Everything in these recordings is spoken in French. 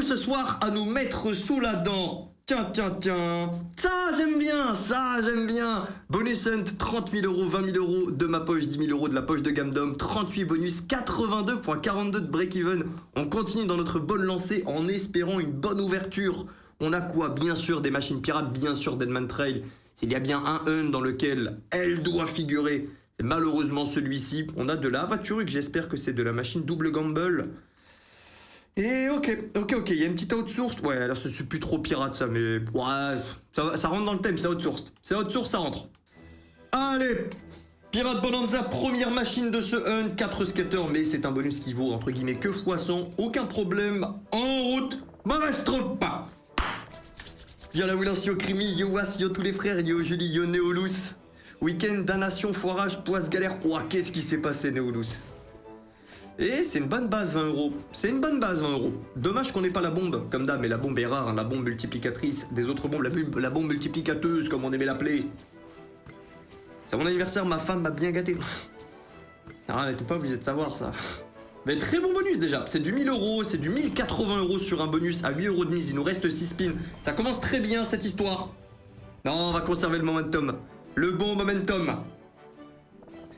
ce soir à nous mettre sous la dent. Tiens. Ça, j'aime bien. Bonus Hunt, 30 000 euros, 20 000 euros de ma poche, 10 000 euros de la poche de Gamdom, 38 bonus, 82,42 de break-even. On continue dans notre bonne lancée en espérant une bonne ouverture. On a quoi? Bien sûr des machines pirates, bien sûr Deadman Trail. S'il y a bien un hunt dans lequel elle doit figurer, c'est malheureusement celui-ci. On a de la Avaturic, j'espère que c'est de la machine double gamble. Et ok, il y a une petite outsource. Ouais, là c'est plus trop pirate ça, mais ouais, ça rentre dans le thème, c'est outsource. C'est outsource, ça rentre. Allez, Pirate Bonanza, première machine de ce hunt, 4 skaters, mais c'est un bonus qui vaut entre guillemets que x100, aucun problème, en route, mauvaise trompe pas. Yo la Willance, yo Crimi, yo Was, yo tous les frères, yo Julie, yo Néolus. Week-end, damnation, foirage, poisse, galère. Ouah, qu'est-ce qui s'est passé Néolus? Et c'est une bonne base 20 euros. C'est une bonne base 20 euros. Dommage qu'on n'ait pas la bombe, comme d'hab, mais la bombe est rare, hein, la bombe multiplicatrice des autres bombes, la bombe multiplicateuse, comme on aimait l'appeler. C'est mon anniversaire, ma femme m'a bien gâté. Ah, elle n'était pas obligée de savoir ça. Mais très bon bonus déjà. C'est du 1000 euros, c'est du 1080 euros sur un bonus à 8 euros de mise. Il nous reste 6 spins. Ça commence très bien cette histoire. Non, on va conserver le momentum. Le bon momentum.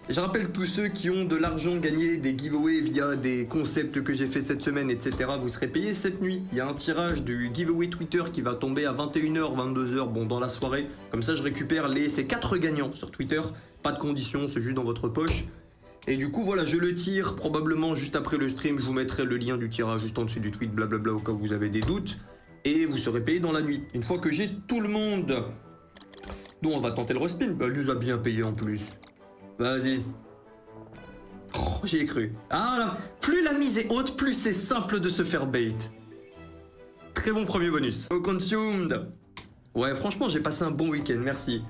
Je rappelle tous ceux qui ont de l'argent gagné des giveaways via des concepts que j'ai fait cette semaine, etc. Vous serez payés cette nuit. Il y a un tirage du giveaway Twitter qui va tomber à 21h, 22h, bon, dans la soirée. Comme ça, je récupère ces 4 gagnants sur Twitter. Pas de conditions, c'est juste dans votre poche. Et du coup, voilà, je le tire probablement juste après le stream. Je vous mettrai le lien du tirage juste en dessous du tweet, blablabla, au cas où vous avez des doutes. Et vous serez payés dans la nuit. Une fois que j'ai tout le monde. Donc, on va tenter le respin. Elle nous a bien payé en plus. Vas-y. Oh, j'y ai cru. Ah là, plus la mise est haute, plus c'est simple de se faire bait. Très bon premier bonus. Au consumed. Ouais, franchement, j'ai passé un bon week-end, merci.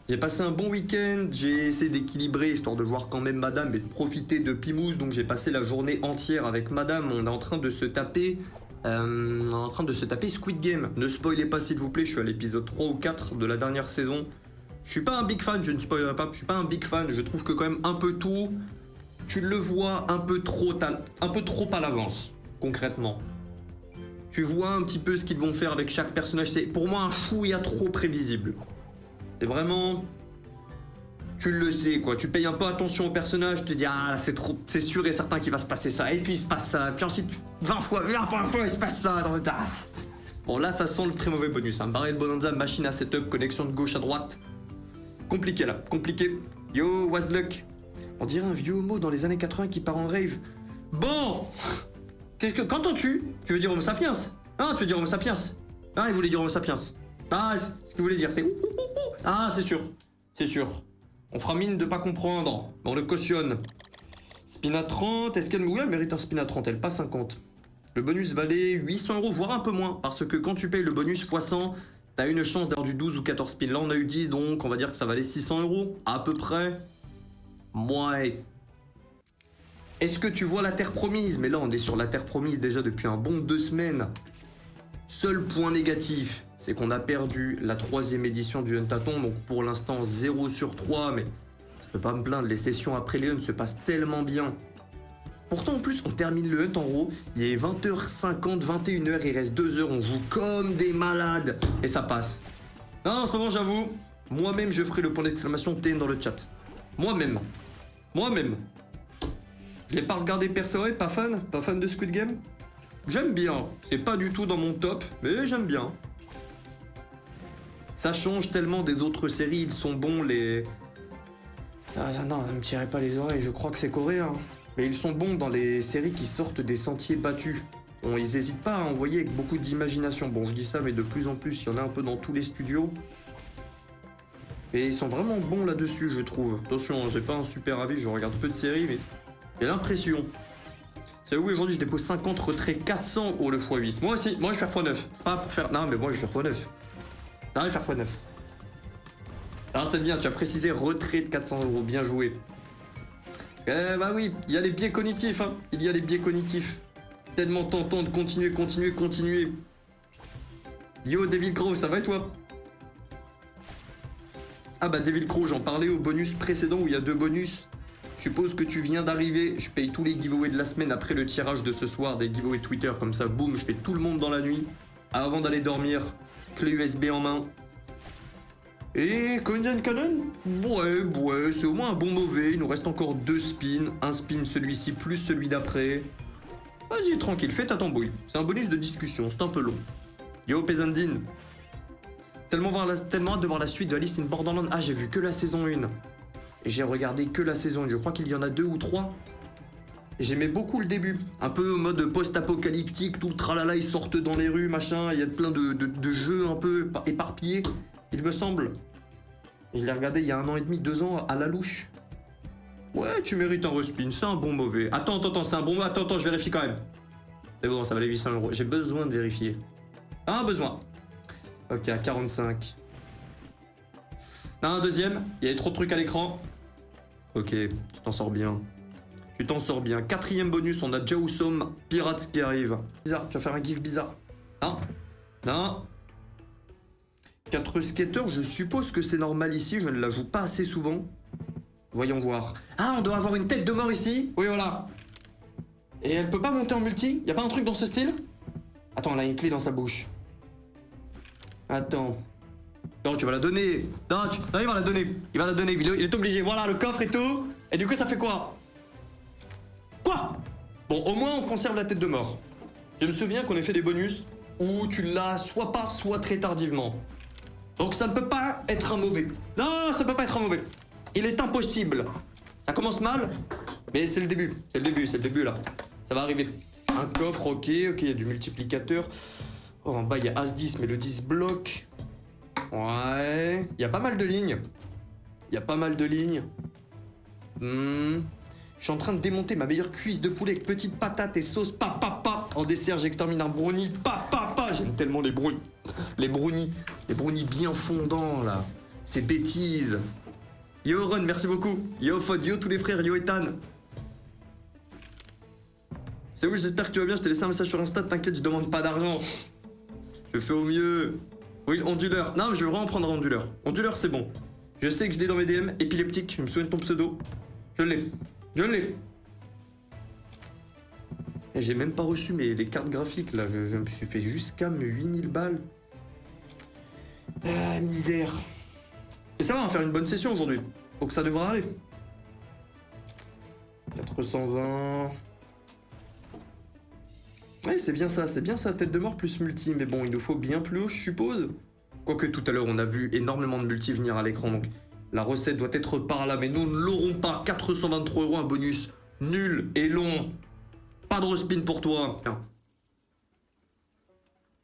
J'ai passé un bon week-end, j'ai essayé d'équilibrer, histoire de voir quand même madame et de profiter de Pimous. Donc j'ai passé la journée entière avec madame. On est en train de se taper... Squid Game. Ne spoilez pas s'il vous plaît, je suis à l'épisode 3 ou 4 de la dernière saison. Je suis pas un big fan, je ne spoilerai pas, je suis pas un big fan, je trouve que quand même un peu tout, tu le vois un peu trop à l'avance, concrètement. Tu vois un petit peu ce qu'ils vont faire avec chaque personnage, c'est pour moi un fouillis trop prévisible. C'est vraiment... Tu le sais quoi, tu payes un peu attention au personnage, tu te dis ah c'est trop, c'est sûr et certain qu'il va se passer ça, et puis il se passe ça, puis ensuite 20 fois il se passe ça, Bon là ça sent le très mauvais bonus, hein. Barrel Bonanza, machine à setup, connexion de gauche à droite. Compliqué là, compliqué. Yo, Wazluck. On dirait un vieux homo dans les années 80 qui part en rave. Bon. Qu'entends-tu? Tu veux dire Homo sapiens? Ah, tu veux dire Homo sapiens? Ah, il voulait dire Homo sapiens. Ah, ce qu'il voulait dire, c'est... Ah, c'est sûr. C'est sûr. On fera mine de pas comprendre. On le cautionne. Spin à 30. Est-ce qu'elle... Oui, elle mérite un spin à 30, elle pas 50. Le bonus valait 800 euros, voire un peu moins. Parce que quand tu payes le bonus x100... T'as une chance d'avoir du 12 ou 14 spins. Là, on a eu 10, donc on va dire que ça valait 600 euros. À peu près. Ouais. Est-ce que tu vois la Terre Promise? Mais là, on est sur la Terre Promise déjà depuis un bon 2 semaines. Seul point négatif, c'est qu'on a perdu la 3e édition du Huntathon. Donc pour l'instant, 0 sur 3. Mais je peux pas me plaindre, les sessions après les hunts se passent tellement bien. Pourtant, en plus, on termine le hunt en gros, il est 20h50, 21h, il reste 2 heures, on joue comme des malades, et ça passe. Non, en ce moment, j'avoue, moi-même, je ferai le point d'exclamation TN dans le chat. Moi-même. Je l'ai pas regardé perso, pas fan de Squid Game. J'aime bien, c'est pas du tout dans mon top, mais j'aime bien. Ça change tellement des autres séries, ils sont bons, les... Ah non, ne me tirez pas les oreilles, je crois que c'est coréen. Mais ils sont bons dans les séries qui sortent des sentiers battus. Bon, ils hésitent pas à envoyer avec beaucoup d'imagination. Bon, je dis ça, mais de plus en plus, il y en a un peu dans tous les studios. Et ils sont vraiment bons là-dessus, je trouve. Attention, j'ai pas un super avis, je regarde peu de séries, mais j'ai l'impression. C'est où aujourd'hui, je dépose 50, retrait 400. Oh, le x8. Moi aussi, moi je vais faire x9. C'est pas pour faire... Non, mais moi je vais faire x9. Non, je vais faire x9. Alors c'est bien, tu as précisé retrait de 400 euros, bien joué. Bah oui, il y a les biais cognitifs, hein. Il y a les biais cognitifs. Tellement tentant de continuer. Yo, Devil Crow, ça va et toi? Ah bah Devil Crow, j'en parlais au bonus précédent où il y a 2 bonus. Je suppose que tu viens d'arriver. Je paye tous les giveaways de la semaine après le tirage de ce soir, des giveaways Twitter. Comme ça, boum, je fais tout le monde dans la nuit. Avant d'aller dormir, clé USB en main. Et Coins Cannon? Ouais, c'est au moins un bon mauvais. Il nous reste encore 2 spins. Un spin celui-ci plus celui d'après. Vas-y, tranquille, fais ta tambouille. C'est un bonus de discussion, c'est un peu long. Yo, Peasandine. Tellement hâte de voir la suite de Alice in Borderland. Ah, j'ai vu que la saison 1. Et j'ai regardé que la saison 1. Je crois qu'il y en a 2 ou 3. Et j'aimais beaucoup le début. Un peu en mode post-apocalyptique, tout le tralala, ils sortent dans les rues, machin. Il y a plein de jeux un peu éparpillés, il me semble. Et je l'ai regardé il y a 1 an et demi, 2 ans, à la louche. Ouais, tu mérites un respin, c'est un bon mauvais. Attends, c'est un bon mauvais. Attends, je vérifie quand même. C'est bon, ça valait 800 €. J'ai besoin de vérifier. Ah, besoin. Ok, à 45. Non, un deuxième. Il y avait trop de trucs à l'écran. Ok, tu t'en sors bien. Tu t'en sors bien. 4e bonus, on a Jawsome Pirates qui arrive. Bizarre, tu vas faire un gif bizarre. Non. 4 skaters, je suppose que c'est normal ici, je ne la joue pas assez souvent. Voyons voir. Ah, on doit avoir une tête de mort ici. Oui, voilà. Et elle peut pas monter en multi? Y a pas un truc dans ce style? Attends, elle a une clé dans sa bouche. Attends. Non, tu vas la donner. Non, il va la donner. Il est obligé. Voilà, le coffre et tout. Et du coup, ça fait quoi? Quoi? Bon, au moins, on conserve la tête de mort. Je me souviens qu'on ait fait des bonus où tu l'as soit pas, soit très tardivement. Donc, ça ne peut pas être un mauvais. Non, ça peut pas être un mauvais. Il est impossible. Ça commence mal, mais c'est le début. C'est le début, là. Ça va arriver. Un coffre, ok, il y a du multiplicateur. Oh, en bas, il y a As-10, mais le 10 bloque. Ouais. Il y a pas mal de lignes. Je suis en train de démonter ma meilleure cuisse de poulet avec petites patates et sauce pa. En dessert, j'extermine un brownie pa. J'aime tellement les brownies. Les brownies bien fondants, là. C'est bêtise. Yo, Ron, merci beaucoup. Yo, Fod, yo, tous les frères, yo, Ethan. C'est où, j'espère que tu vas bien. Je t'ai laissé un message sur Insta, t'inquiète, je demande pas d'argent. Je fais au mieux. Oui, onduleur. Non, mais je vais vraiment prendre un onduleur. Onduleur, c'est bon. Je sais que je l'ai dans mes DM. Épileptique, je me souviens de ton pseudo. Je l'ai. Et j'ai même pas reçu les cartes graphiques, là. Je me suis fait juste cam 8000 balles. Ah, misère. Et ça va, on va faire une bonne session aujourd'hui. Donc ça devrait aller. 420... Ouais, c'est bien ça, tête de mort plus multi, mais bon, il nous faut bien plus haut, je suppose. Quoique tout à l'heure, on a vu énormément de multi venir à l'écran, donc la recette doit être par là, mais nous ne l'aurons pas. 423 €, un bonus nul et long. Pas de respin pour toi. Tiens.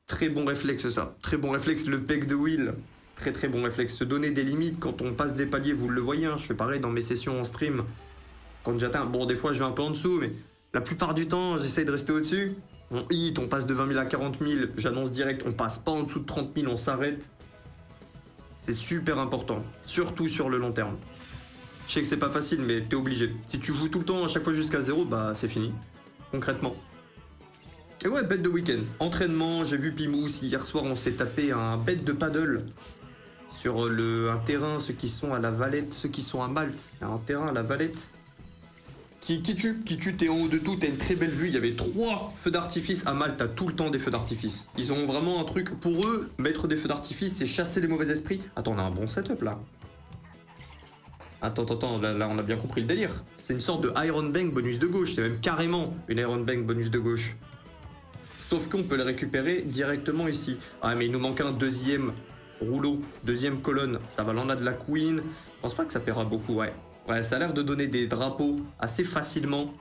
Très bon réflexe, ça. Très bon réflexe, le peg de Will. Très bon réflexe. Se donner des limites quand on passe des paliers, vous le voyez, hein, je fais pareil dans mes sessions en stream. Quand j'atteins, bon, des fois, je vais un peu en dessous, mais la plupart du temps, j'essaye de rester au-dessus. On hit, on passe de 20 000 à 40 000, j'annonce direct, on passe pas en dessous de 30 000, on s'arrête. C'est super important, surtout sur le long terme. Je sais que c'est pas facile, mais t'es obligé. Si tu joues tout le temps à chaque fois jusqu'à 0, bah c'est fini, concrètement. Et ouais, bet de week-end. Entraînement, j'ai vu Pimous, hier soir on s'est tapé un bet de paddle sur un terrain, ceux qui sont à la Valette, ceux qui sont à Malte. Il y a un terrain à la Valette. Qui tue, t'es en haut de tout, t'as une très belle vue. Il y avait 3 feux d'artifice à Malte, t'as tout le temps des feux d'artifice. Ils ont vraiment un truc, pour eux, mettre des feux d'artifice, c'est chasser les mauvais esprits. Attends, on a un bon setup là. Attends, là on a bien compris le délire. C'est une sorte de Iron Bank bonus de gauche, c'est même carrément une Iron Bank bonus de gauche. Sauf qu'on peut le récupérer directement ici. Ah mais il nous manque un deuxième rouleau, deuxième colonne. Ça va, l'en a de la Queen. Je pense pas que ça paiera beaucoup, ouais. Ouais, ça a l'air de donner des drapeaux assez facilement.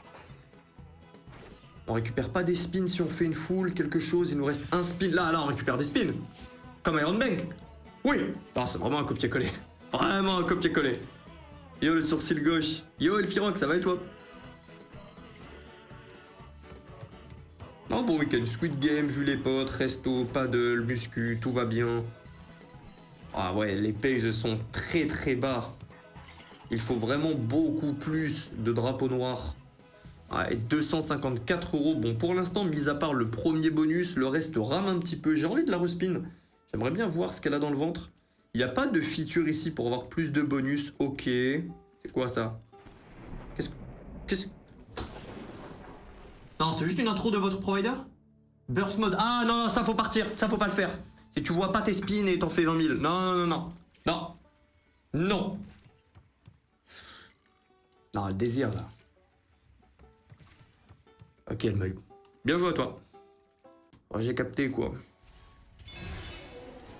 On récupère pas des spins si on fait une full, quelque chose. Il nous reste un spin. Là, on récupère des spins. Comme Iron Bank. Oui. Ah, c'est vraiment un copier-coller. Vraiment un copier-coller. Yo, le sourcil gauche. Yo, Elfiroc, ça va et toi? Un bon week-end. Squid Game, vu les potes, resto, paddle, muscu, tout va bien. Ah ouais, les pays sont très bas. Il faut vraiment beaucoup plus de drapeaux noirs. Ouais, 254 €. Bon, pour l'instant, mis à part le premier bonus, le reste rame un petit peu. J'ai envie de la respin. J'aimerais bien voir ce qu'elle a dans le ventre. Il n'y a pas de feature ici pour avoir plus de bonus. Ok. C'est quoi ça? Qu'est-ce... Non, c'est juste une intro de votre provider? Burst mode. Ah non, non, ça faut partir. Ça faut pas le faire. Si tu vois pas tes spins et t'en fais 20 000. Non, non, non, non. Non. Non. Non, le désir, là. Ok, le mug. Bien joué à toi. Oh, j'ai capté, quoi.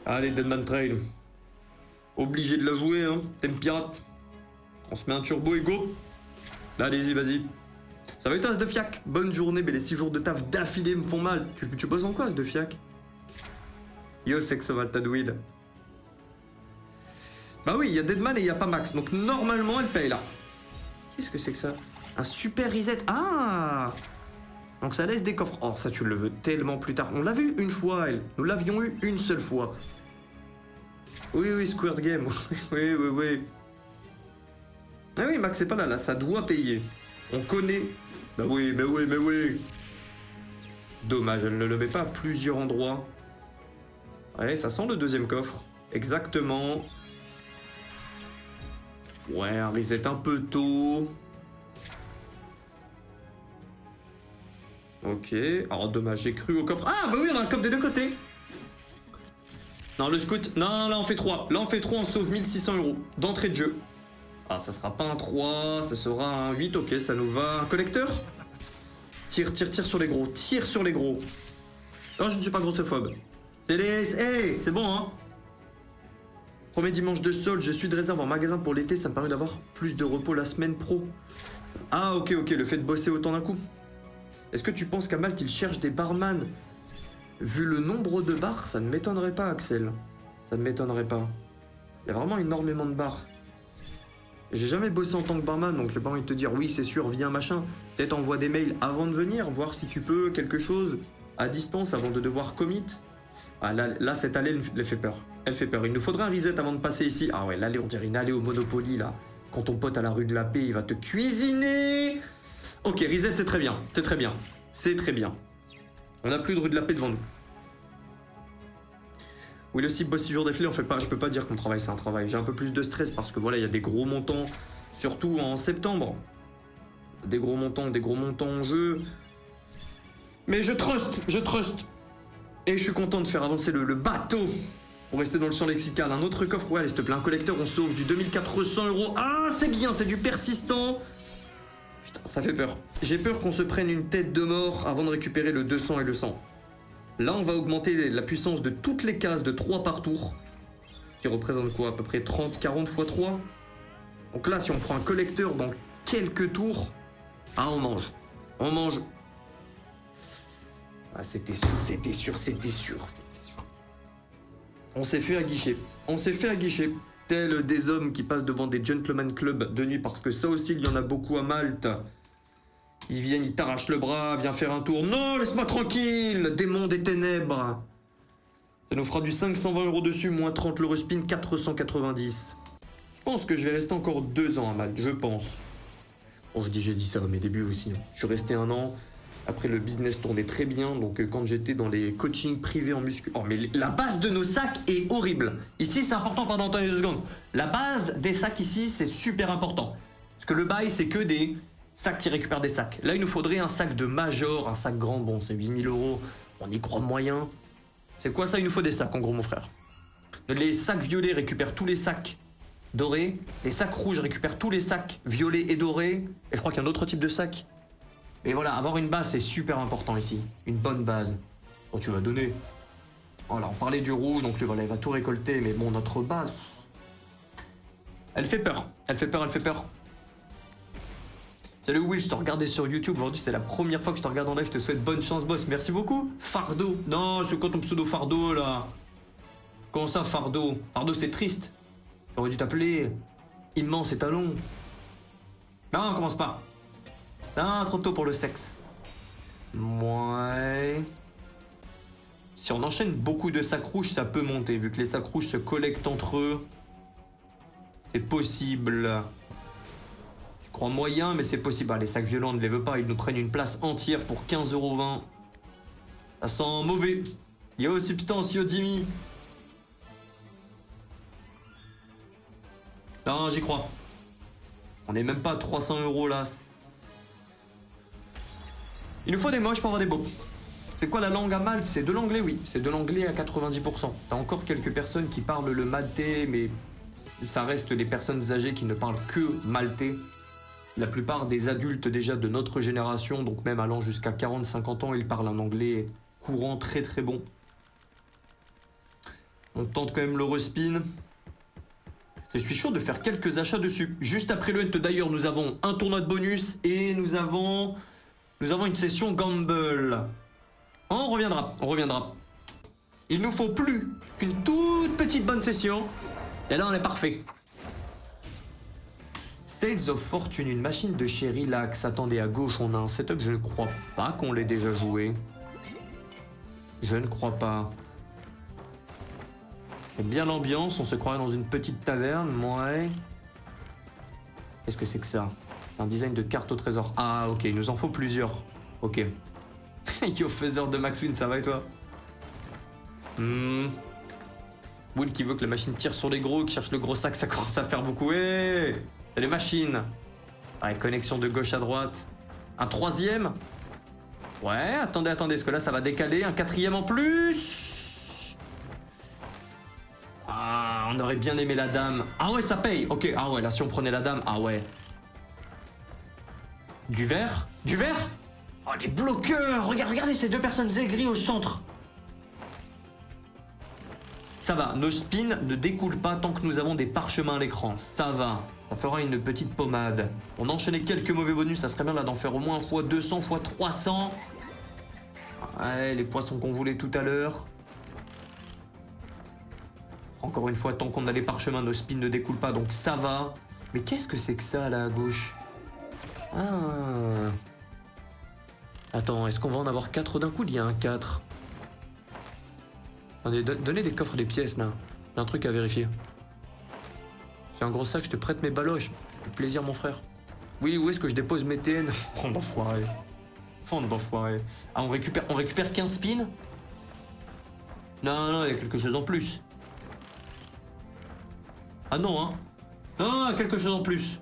Allez, Deadman Trail. Obligé de la jouer, hein. T'aimes pirate. On se met un turbo et go. Allez-y, vas-y. Ça va être As de Fiac. Bonne journée, mais les 6 jours de taf d'affilée me font mal. Tu bosses en quoi, As de Fiac? Yo, Sex of Altadwill. Bah oui, il y a Deadman et il y a pas Max. Donc normalement, elle paye là. Qu'est-ce que c'est que ça? Un super reset. Ah! Donc ça laisse des coffres. Oh, ça, tu le veux tellement plus tard. On l'a vu une fois, elle. Nous l'avions eu une seule fois. Oui, oui, Squirt Game. Oui, oui, oui. Ah oui, Max, c'est pas là, là. Ça doit payer. On connaît. Bah oui, mais oui, mais oui. Dommage, elle ne le met pas à plusieurs endroits. Ouais, ça sent le deuxième coffre. Exactement. Ouais, un reset un peu tôt. Ok. Oh, dommage, j'ai cru au coffre. Ah, bah oui, on a un coffre des deux côtés. Non, le scout. Non, là, on fait 3. Là, on fait 3, on sauve 1600 € d'entrée de jeu. Ah, ça sera pas un 3, ça sera un 8. Ok, ça nous va. Un collecteur? Tire, tire, tire sur les gros. Tire sur les gros. Non, je ne suis pas grossophobe. C'est les... Hey, c'est bon, hein? Premier dimanche de solde, je suis de réserve en magasin pour l'été, ça me permet d'avoir plus de repos la semaine pro. Ah, ok, ok, le fait de bosser autant d'un coup. Est-ce que tu penses qu'à Malte, ils cherchent des barman? Vu le nombre de bars, ça ne m'étonnerait pas, Axel. Ça ne m'étonnerait pas. Il y a vraiment énormément de bars. J'ai jamais bossé en tant que barman, donc j'ai pas envie de te dire oui, c'est sûr, viens, machin. Peut-être envoie des mails avant de venir, voir si tu peux quelque chose à distance avant de devoir commit. Ah, là, cette allée, elle fait peur. Elle fait peur. Il nous faudrait un reset avant de passer ici. Ah ouais, là, on dirait une allée au Monopoly, là. Quand ton pote à la rue de la Paix, il va te cuisiner. Ok, reset, c'est très bien. C'est très bien. C'est très bien. On n'a plus de rue de la Paix devant nous. Oui, le cible boss 6 jours d'affilée, on fait pas. Je peux pas dire qu'on travaille, c'est un travail. J'ai un peu plus de stress parce que voilà, il y a des gros montants, surtout en septembre. Des gros montants en jeu. Mais je trust. Et je suis content de faire avancer le bateau. Pour rester dans le champ lexical. Un autre coffre, ouais, allez, s'il te plaît, un collecteur, on sauve du 2400 €. Ah, c'est bien, c'est du persistant. Putain, ça fait peur. J'ai peur qu'on se prenne une tête de mort avant de récupérer le 200 et le 100. Là, on va augmenter la puissance de toutes les cases de 3 par tour. Ce qui représente quoi? À peu près 30, 40 x 3. Donc là, si on prend un collecteur dans quelques tours... Ah, on mange. On mange. Ah, c'était sûr. On s'est fait à guichet. Tel des hommes qui passent devant des gentlemen club de nuit, parce que ça aussi, il y en a beaucoup à Malte. Ils viennent, ils t'arrachent le bras, viens faire un tour. Non, laisse-moi tranquille, démon des ténèbres. Ça nous fera du 520 € dessus, moins 30 le spin, 490. Je pense que je vais rester encore 2 ans à Malte, je pense. Bon, j'ai dit ça à mes débuts aussi. Je suis resté 1 an. Après, le business tournait très bien, donc quand j'étais dans les coachings privés en muscu... Oh, mais la base de nos sacs est horrible. Ici, c'est important, pardon, attendez 2 secondes. La base des sacs ici, c'est super important. Parce que le bail, c'est que des sacs qui récupèrent des sacs. Là, il nous faudrait un sac de major, un sac grand, bon, c'est 8000 €. On y croit moyen. C'est quoi ça? Il nous faut des sacs, en gros, mon frère. Les sacs violets récupèrent tous les sacs dorés. Les sacs rouges récupèrent tous les sacs violets et dorés. Et je crois qu'il y a un autre type de sac. Mais voilà, avoir une base, c'est super important ici. Une bonne base. Oh, tu vas donner. Voilà, on parlait du rouge, donc voilà, il va tout récolter. Mais bon, notre base... Elle fait peur. Salut Will, je te regardais sur YouTube. Aujourd'hui, c'est la première fois que je te regarde en live. Je te souhaite bonne chance, boss. Merci beaucoup. Fardeau. Non, c'est quoi ton pseudo Fardeau, là? Comment ça, Fardeau? Fardeau, c'est triste. J'aurais dû t'appeler Immense Étalon. Non, commence pas. Non, trop tôt pour le sexe. Ouais. Si on enchaîne beaucoup de sacs rouges, ça peut monter. Vu que les sacs rouges se collectent entre eux, c'est possible. Je crois moyen, mais c'est possible. Ah, les sacs violents, on ne les veut pas. Ils nous prennent une place entière pour 15,20 €. Ça sent mauvais. Yo, substance, yo, Jimmy. Non, j'y crois. On n'est même pas à 300 € là. Il nous faut des moches pour avoir des beaux. C'est quoi la langue à Malte? C'est de l'anglais, oui. C'est de l'anglais à 90%. T'as encore quelques personnes qui parlent le maltais, mais ça reste des personnes âgées qui ne parlent que maltais. La plupart des adultes déjà de notre génération, donc même allant jusqu'à 40-50 ans, ils parlent un anglais courant très très bon. On tente quand même le respin. Je suis sûr de faire quelques achats dessus. Juste après le hunt d'ailleurs, nous avons un tournoi de bonus et nous avons une session gamble. On reviendra, on reviendra. Il nous faut plus qu'une toute petite bonne session. Et là, on est parfait. Sales of Fortune, une machine de chez Relax. Attendez, à gauche, on a un setup. Je ne crois pas qu'on l'ait déjà joué. Je ne crois pas. Il y a bien l'ambiance. On se croirait dans une petite taverne. Ouais. Qu'est-ce que c'est que ça? Un design de carte au trésor. Ah, ok. Il nous en faut plusieurs. Ok. Yo, faiseur de Max Win, ça va et toi? Will qui veut que la machine tire sur les gros, qui cherche le gros sac, ça commence à faire beaucoup. Hey, c'est les machines. Ouais, connexion de gauche à droite. Un troisième? Ouais, attendez, parce que là, ça va décaler. Un quatrième en plus. Ah, on aurait bien aimé la dame. Ah ouais, ça paye. Ok, ah ouais, là, si on prenait la dame, ah ouais. Du verre? Du verre? Oh, les bloqueurs! Regardez ces deux personnes aigries au centre. Ça va, nos spins ne découlent pas tant que nous avons des parchemins à l'écran. Ça va, ça fera une petite pommade. On a enchaîné quelques mauvais bonus, ça serait bien là d'en faire au moins fois 200, fois 300. Ouais, les poissons qu'on voulait tout à l'heure. Encore une fois, tant qu'on a les parchemins, nos spins ne découlent pas, donc ça va. Mais qu'est-ce que c'est que ça là à gauche? Ah... Attends, est-ce qu'on va en avoir 4 d'un coup? Il y a un 4. Attendez, donnez des coffres des pièces, là. J'ai un truc à vérifier. J'ai un gros sac, je te prête mes baloches. Avec plaisir, mon frère. Oui, où est-ce que je dépose mes TN? Fond d'enfoiré. Fond d'enfoiré. Ah, on récupère 15 spins? Non, il y a quelque chose en plus. Ah non, hein. Non, il y a quelque chose en plus.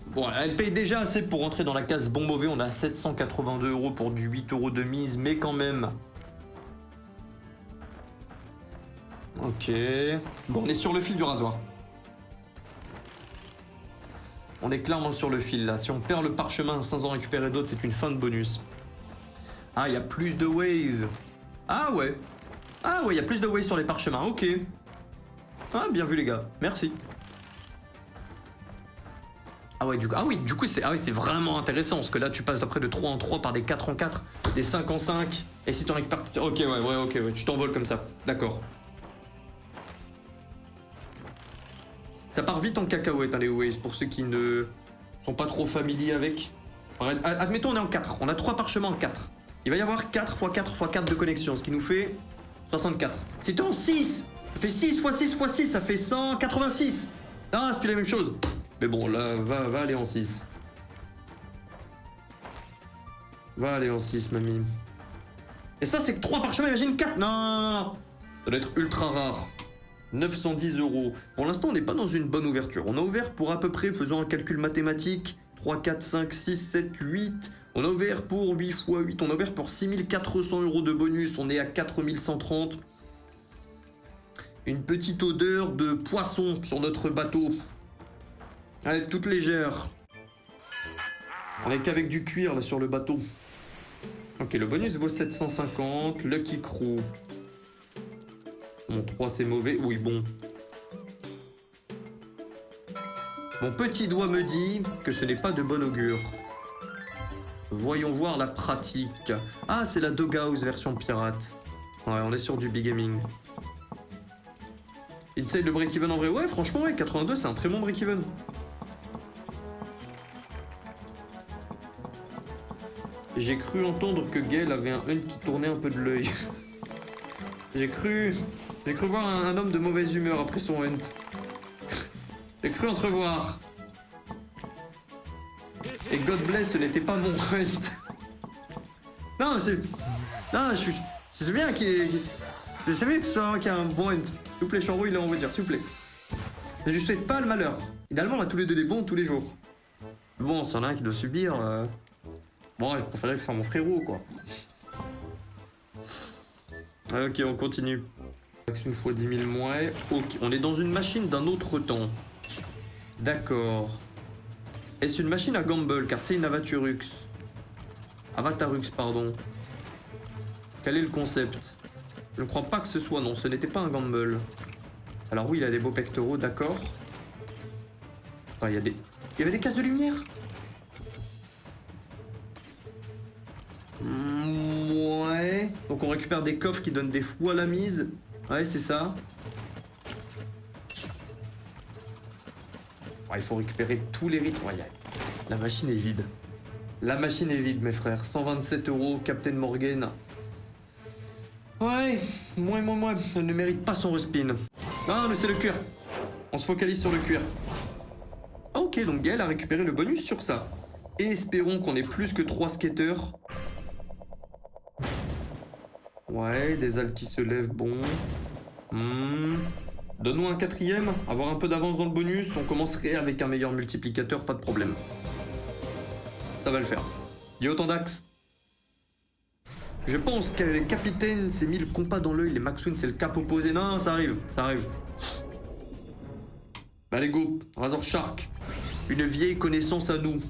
Bon, elle paye déjà assez pour rentrer dans la case bon mauvais. On a 782 € pour du 8 € de mise, mais quand même. Ok. Bon, on est sur le fil du rasoir. On est clairement sur le fil là. Si on perd le parchemin sans en récupérer d'autres, c'est une fin de bonus. Ah, il y a plus de ways. Ah ouais. Ah ouais, il y a plus de ways sur les parchemins. Ok. Ah, bien vu les gars. Merci. Ah ouais, du coup c'est vraiment intéressant parce que là tu passes après de 3 en 3 par des 4 en 4, des 5 en 5 et si tu en récupères... Ok, ouais, tu t'envoles comme ça. D'accord. Ça part vite en cacahuète hein, les ways pour ceux qui ne sont pas trop familiers avec. Admettons on est en 4, on a 3 parchemins en 4. Il va y avoir 4 x 4 x 4 de connexion, ce qui nous fait 64. Si t'es en 6, ça fait 6 x 6 x 6, ça fait 186. Ah, c'est plus la même chose. Mais bon, là, va aller en 6. Va aller en 6, mamie. Et ça, c'est que 3 parchemins, imagine 4. Non. Ça doit être ultra rare. 910 €. Pour l'instant, on n'est pas dans une bonne ouverture. On a ouvert pour à peu près, faisons un calcul mathématique, 3, 4, 5, 6, 7, 8. On a ouvert pour 8 x 8. On a ouvert pour 6400 € de bonus. On est à 4130. Une petite odeur de poisson sur notre bateau. Elle est toute légère. On est qu'avec du cuir là sur le bateau. Ok, le bonus vaut 750. Lucky Crew. Mon 3 c'est mauvais. Oui, bon. Mon petit doigt me dit que ce n'est pas de bon augure. Voyons voir la pratique. Ah, c'est la Doghouse version pirate. Ouais, on est sur du bigaming. Inside le break-even en vrai. Ouais, franchement, ouais, 82, c'est un très bon break-even. J'ai cru entendre que Gaël avait un hunt qui tournait un peu de l'œil. J'ai cru voir un homme de mauvaise humeur après son hunt. J'ai cru entrevoir. Et God bless, ce n'était pas mon hunt. Non, c'est... Non, c'est bien c'est bien que ce soit moi qui a un bon hunt. S'il vous plaît, Chanrou, il est en voiture, s'il vous plaît. Je lui souhaite pas le malheur. Idéalement, on a tous les deux des bons tous les jours. Bon, s'il y en a un qui doit subir... Bon, je préférerais que ce soit mon frérot, quoi. Ok, on continue. Une fois 10 000 moins. Ok, on est dans une machine d'un autre temps. D'accord. Est-ce une machine à gamble? Car c'est une Avatarux. Avatarux, pardon. Quel est le concept? Je ne crois pas que ce soit, non, ce n'était pas un gamble. Alors oui, il a des beaux pectoraux, d'accord. Attends, il y avait des cases de lumière? Ouais. Donc on récupère des coffres qui donnent des fous à la mise. Ouais, c'est ça. Ouais, il faut récupérer tous les rites. Ouais, la machine est vide. La machine est vide, mes frères. 127 €, Captain Morgan. Ouais, moi. Elle ne mérite pas son respin. Ah, mais c'est le cuir. On se focalise sur le cuir. Ah, ok, donc Gaël a récupéré le bonus sur ça. Et espérons qu'on ait plus que 3 skaters. Ouais, des algues qui se lèvent, bon. Donne-nous un 4ème, avoir un peu d'avance dans le bonus, on commencerait avec un meilleur multiplicateur, pas de problème. Ça va le faire. Il y a autant d'axes. Je pense que les capitaines s'est mis le compas dans l'œil, les Maxwin c'est le cap opposé. Non, ça arrive, ça arrive. Allez go, Razor Shark. Une vieille connaissance à nous.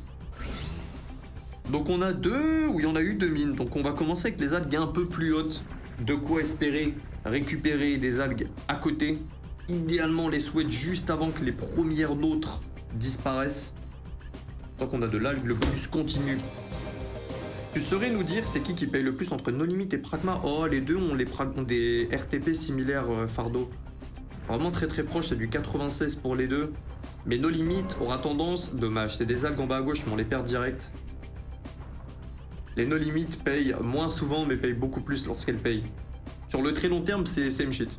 Donc on a oui on a eu 2 mines, donc on va commencer avec les algues un peu plus hautes. De quoi espérer récupérer des algues à côté. Idéalement les souhaite juste avant que les premières nôtres disparaissent. Tant qu'on a de l'algue, le bonus continue. Tu saurais nous dire c'est qui paye le plus entre No Limit et Pragma? Oh, les deux ont des RTP similaires, Fardo. Vraiment très proche, c'est du 96 pour les deux. Mais No Limit aura tendance, dommage, c'est des algues en bas à gauche mais on les perd direct. Les No Limit payent moins souvent mais payent beaucoup plus lorsqu'elles payent. Sur le très long terme, c'est same shit.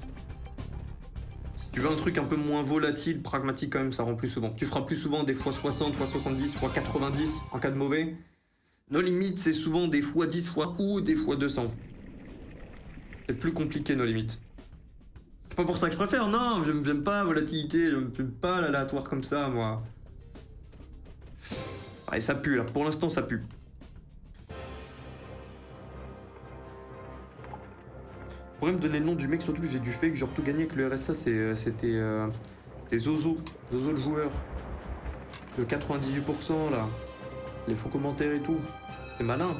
Si tu veux un truc un peu moins volatile, pragmatique quand même, ça rend plus souvent. Tu feras plus souvent des fois 60, fois 70, fois 90 en cas de mauvais. No Limit, c'est souvent des fois 10 fois ou des fois 200. C'est plus compliqué No Limit. C'est pas pour ça que je préfère, non, j'aime pas la volatilité, j'aime pas l'aléatoire comme ça, moi. Ouais, ça pue là, pour l'instant ça pue. Tu pourrais me donner le nom du mec, surtout que j'ai du fake, genre tout gagné avec le RSA, c'était Zozo. Zozo le joueur. Le 98% là. Les faux commentaires et tout. C'est malin.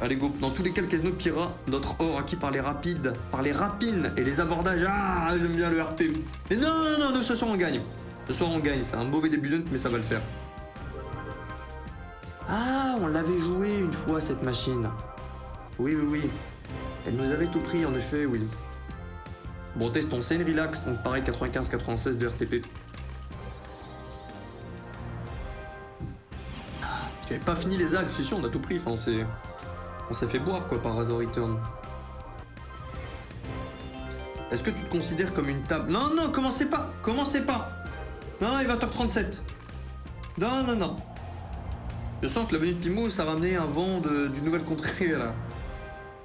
Allez go, dans tous les cas le casino pillera notre or acquis par les rapides, par les rapines et les abordages. Ah, j'aime bien le RP. Mais non, ce soir on gagne. Ce soir on gagne, c'est un mauvais début d'hunt mais ça va le faire. Ah, on l'avait joué une fois cette machine. Oui. Elle nous avait tout pris, en effet, oui. Bon, testons, c'est une relax, donc pareil, 95-96 de RTP. J'avais pas fini les algues, c'est sûr, on a tout pris, enfin, on s'est fait boire, quoi, par Razor Return. Est-ce que tu te considères comme une table? Non, commencez pas. Non, il va 20h37. Non. Je sens que la venue de Pimous a ramené un vent d'une nouvelle contrée, là.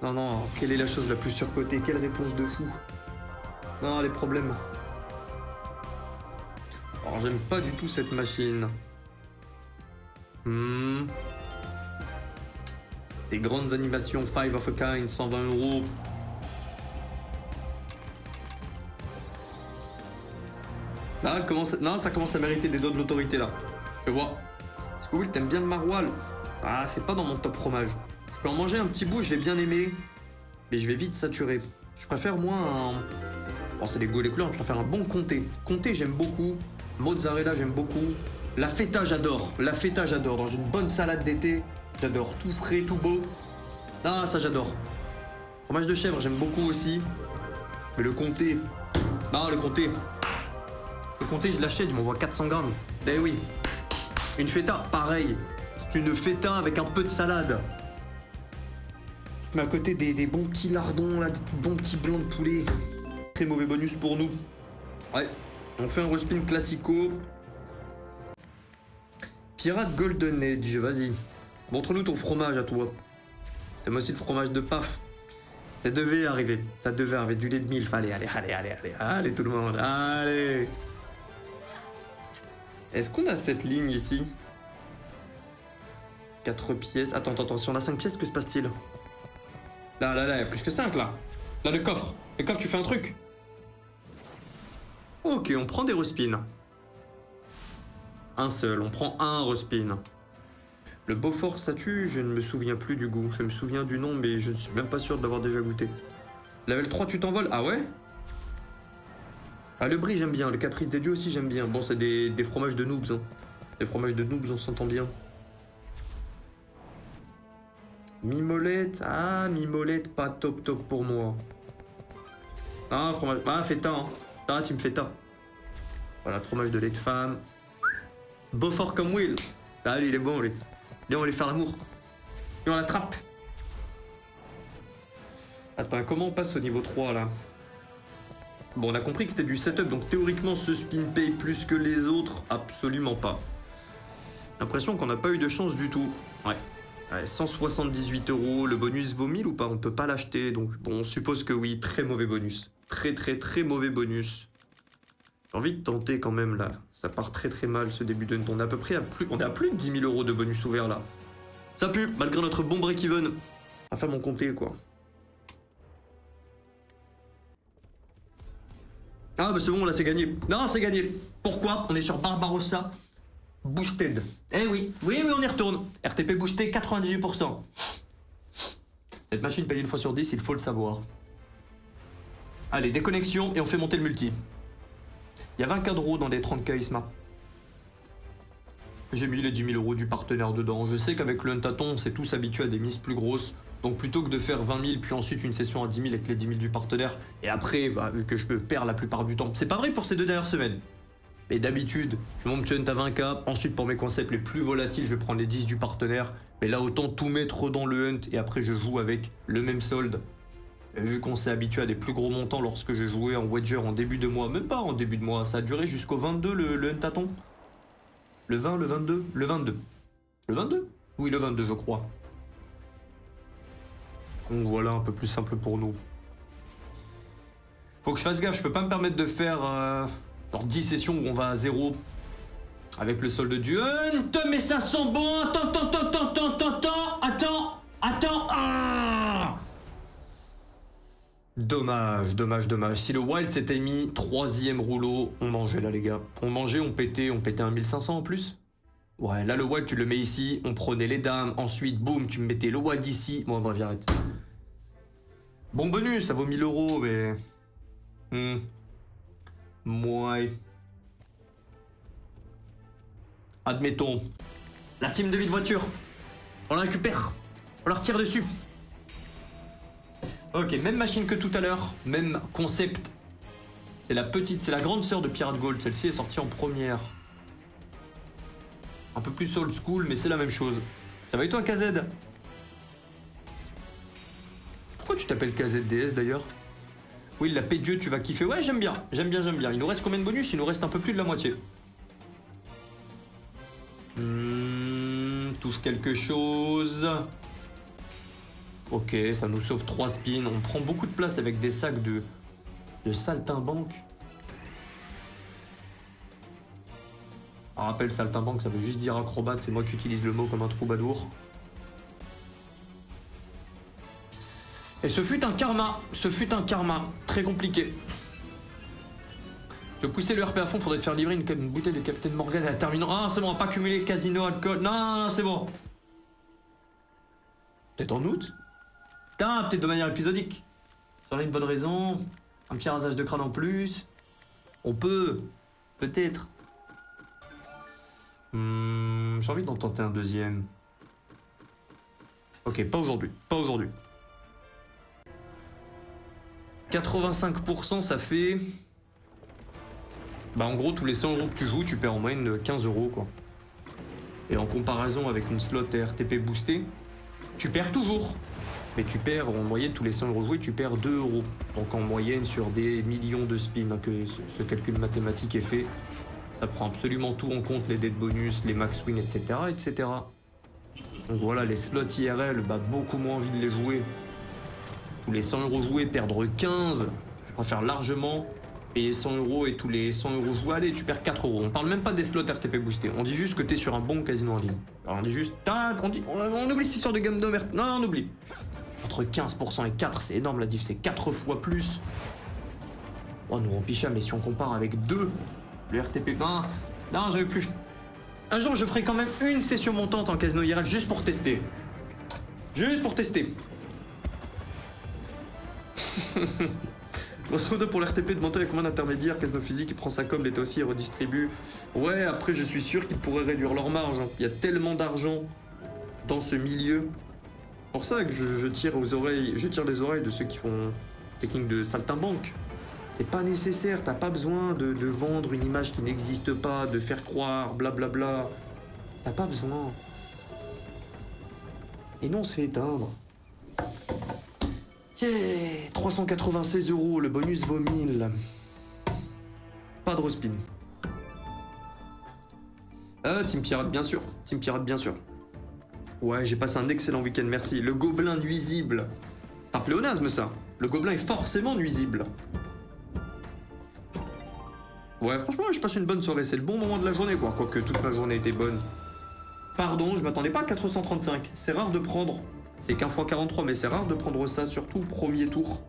Non, quelle est la chose la plus surcotée? Quelle réponse de fou? Non, les problèmes. Alors, j'aime pas du tout cette machine. Des grandes animations 5 of a kind, 120 €. Non, ça commence à mériter des doigts de l'autorité, là. Je vois. Parce que oui, t'aimes bien le maroilles. Ah, c'est pas dans mon top fromage. Je peux en manger un petit bout, je vais bien aimer. Mais je vais vite saturer. Je préfère moi un... Bon, c'est les goûts et les couleurs, je préfère un bon comté. Comté, j'aime beaucoup. Mozzarella, j'aime beaucoup. La feta, j'adore. Dans une bonne salade d'été, j'adore. Tout frais, tout beau. Ah, ça, j'adore. Fromage de chèvre, j'aime beaucoup aussi. Mais le comté... Non, le comté, je l'achète, je m'envoie 400 grammes. Eh oui. Une feta, pareil. C'est une feta avec un peu de salade. Mais à côté des bons petits lardons, là, des bons petits blancs de poulet. Très mauvais bonus pour nous. Ouais, on fait un respin classico. Pirate Golden Age, vas-y. Montre-nous ton fromage à toi. T'aimes aussi le fromage de paf. Ça devait arriver. Du lait de milf. Allez tout le monde, allez. Est-ce qu'on a cette ligne ici? 4 pièces. Attends, si on a 5 pièces, que se passe-t-il? Là, il y a plus que 5 là. Là, le coffre. Le coffre, tu fais un truc. Ok, on prend des respins. Un seul, on prend un respin. Le Beaufort statue, je ne me souviens plus du goût. Je me souviens du nom, mais je ne suis même pas sûr de l'avoir déjà goûté. Level 3, tu t'envoles? Ah ouais? Ah, le brie, j'aime bien. Le caprice des dieux aussi, j'aime bien. Bon, c'est des fromages de noobs. Hein. Les fromages de noobs, on s'entend bien. Mimolette. Ah, mimolette, pas top pour moi. Ah, fromage. Ah, feta. Hein. Ah, tu me fais ta. Voilà, fromage de lait de femme. Beaufort comme Will. Ah, lui, il est bon, lui. Viens, on va lui faire l'amour. Et on l'attrape. Attends, comment on passe au niveau 3, là? Bon, on a compris que c'était du setup, donc théoriquement, ce spin paye plus que les autres. Absolument pas. L'impression qu'on n'a pas eu de chance du tout. Ouais. 178 €. Le bonus vaut 1000 ou pas? On peut pas l'acheter, donc bon, on suppose que oui. Très mauvais bonus. Très mauvais bonus. J'ai envie de tenter quand même là. Ça part très mal ce début de hunt. On est à peu près à plus, on est à plus de 10 000 € de bonus ouverts là. Ça pue, malgré notre bon break-even. À faire mon compter quoi. Ah bah c'est bon, là c'est gagné. Non, c'est gagné. Pourquoi? On est sur Barbarossa Boosted. Eh oui, on y retourne. RTP boosté 98%. Cette machine paye une fois sur 10, il faut le savoir. Allez, déconnexion et on fait monter le multi. Il y a 20 cadres dans les 30K ISMA. J'ai mis les 10 000 € du partenaire dedans. Je sais qu'avec le Huntaton, on s'est tous habitués à des mises plus grosses. Donc plutôt que de faire 20 000, puis ensuite une session à 10 000 avec les 10 000 du partenaire, et après, bah, vu que je me perds la plupart du temps. C'est pas vrai pour ces 2 dernières semaines. Mais d'habitude, je monte mon hunt à 20K. Ensuite, pour mes concepts les plus volatiles, je vais prendre les 10 du partenaire. Mais là, autant tout mettre dans le hunt, et après je joue avec le même solde. Et vu qu'on s'est habitué à des plus gros montants lorsque je jouais en wager en début de mois, même pas en début de mois, ça a duré jusqu'au 22 le Huntaton. Le 20, le 22, le 22. Le 22? Oui, le 22, je crois. Donc voilà, un peu plus simple pour nous. Faut que je fasse gaffe, je peux pas me permettre de faire genre 10 sessions où on va à 0 avec le solde du hunt, mais ça sent bon. Attends. Ah, dommage. Si le wild s'était mis 3e rouleau, on mangeait là les gars. On pétait 1500 en plus. Ouais, là le wild tu le mets ici, on prenait les dames, ensuite boum, tu me mettais le wild ici. Bon, bref, arrête. Bon bonus, ça vaut 1000 €, mais... Ouais. Admettons. La team de vie de voiture. On la récupère. On la retire dessus. Ok, même machine que tout à l'heure. Même concept. C'est la grande sœur de Pirate Gold. Celle-ci est sortie en première. Un peu plus old school, mais c'est la même chose. Ça va et toi, KZ? Pourquoi tu t'appelles KZDS d'ailleurs? Oui, la paix de Dieu, tu vas kiffer. Ouais, j'aime bien. Il nous reste combien de bonus? Il nous reste un peu plus de la moitié. Touche quelque chose. Ok, ça nous sauve 3 spins. On prend beaucoup de place avec des sacs de saltimbanque. On rappelle, saltimbanque, ça veut juste dire acrobate. C'est moi qui utilise le mot comme un troubadour. Et ce fut un karma. Très compliqué. Je poussais le RP à fond, faudrait te faire livrer une bouteille de Captain Morgan à la terminant. Ah, c'est bon, on va pas cumuler casino, alcool. Non, c'est bon. Peut-être en août? Putain, peut-être de manière épisodique. Si on a une bonne raison, un petit rasage de crâne en plus. On peut. Peut-être. J'ai envie d'en tenter un deuxième. Ok, pas aujourd'hui. 85%, ça fait... Bah en gros, tous les 100 € que tu joues, tu perds en moyenne 15 € quoi. Et en comparaison avec une slot RTP boostée, tu perds toujours. Mais tu perds en moyenne, tous les 100 € joués, tu perds 2 €. Donc en moyenne, sur des millions de spins, que ce calcul mathématique est fait, ça prend absolument tout en compte, les dead bonus, les max win, etc. Donc voilà, les slots IRL, bah beaucoup moins envie de les jouer. Tous les 100 € joués, perdre 15, je préfère largement payer 100 euros et tous les 100 euros joués, allez, tu perds 4 euros. On parle même pas des slots RTP boostés. On dit juste que t'es sur un bon casino en ligne. Alors on dit juste, on oublie cette histoire de Gamdom. Non, on oublie. Entre 15% et 4, c'est énorme la diff, c'est 4 fois plus. Oh, nous on picha, mais si on compare avec 2, le RTP, mince. Non, j'avais plus. Un jour, je ferai quand même une session montante en casino IRL juste pour tester. Juste pour tester. Grosso modo, pour l'RTP de monter avec moins d'intermédiaires, Casino Physique, il prend sa com, l'État aussi, et redistribue. Ouais, après, je suis sûr qu'ils pourraient réduire leur marge. Hein. Il y a tellement d'argent dans ce milieu. Pour ça que je tire les oreilles de ceux qui font technique de saltimbanque. C'est pas nécessaire, t'as pas besoin de vendre une image qui n'existe pas, de faire croire, blablabla. T'as pas besoin. Et non, c'est éteindre. Yeah, 396 euros, le bonus vaut 1000. Pas de respin. Team Pirate, bien sûr. Team Pirate, bien sûr. Ouais, j'ai passé un excellent week-end, merci. Le gobelin nuisible. C'est un pléonasme, ça. Le gobelin est forcément nuisible. Ouais, franchement, je passe une bonne soirée. C'est le bon moment de la journée, quoi. Quoique toute ma journée était bonne. Pardon, je m'attendais pas à 435. C'est rare de prendre. C'est qu'un fois 43, mais c'est rare de prendre ça, surtout au premier tour.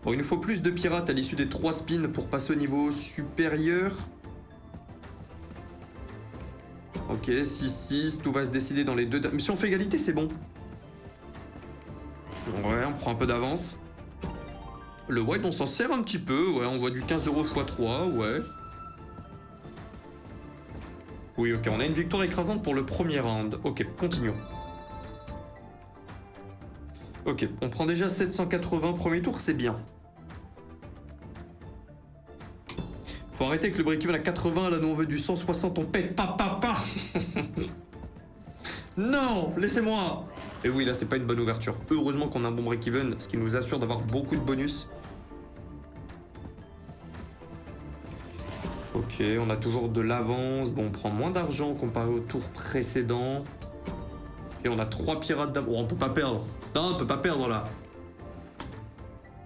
Bon, il nous faut plus de pirates à l'issue des 3 spins pour passer au niveau supérieur. Ok, 6-6, tout va se décider dans les 2... Mais si on fait égalité, c'est bon. Ouais, on prend un peu d'avance. Le white, on s'en sert un petit peu. Ouais, on voit du 15 euros x 3, ouais. Oui, ok, on a une victoire écrasante pour le premier round. Ok, continuons. Ok, on prend déjà 780 premier tour, c'est bien. Faut arrêter avec le break-even à 80, là nous on veut du 160, on pète, pa. Non, laissez-moi. Et oui, là c'est pas une bonne ouverture. Heureusement qu'on a un bon break-even, ce qui nous assure d'avoir beaucoup de bonus. Ok, on a toujours de l'avance. Bon, on prend moins d'argent comparé au tour précédent. Ok, on a 3 pirates d'avance. Oh, on peut pas perdre. Non, on peut pas perdre là.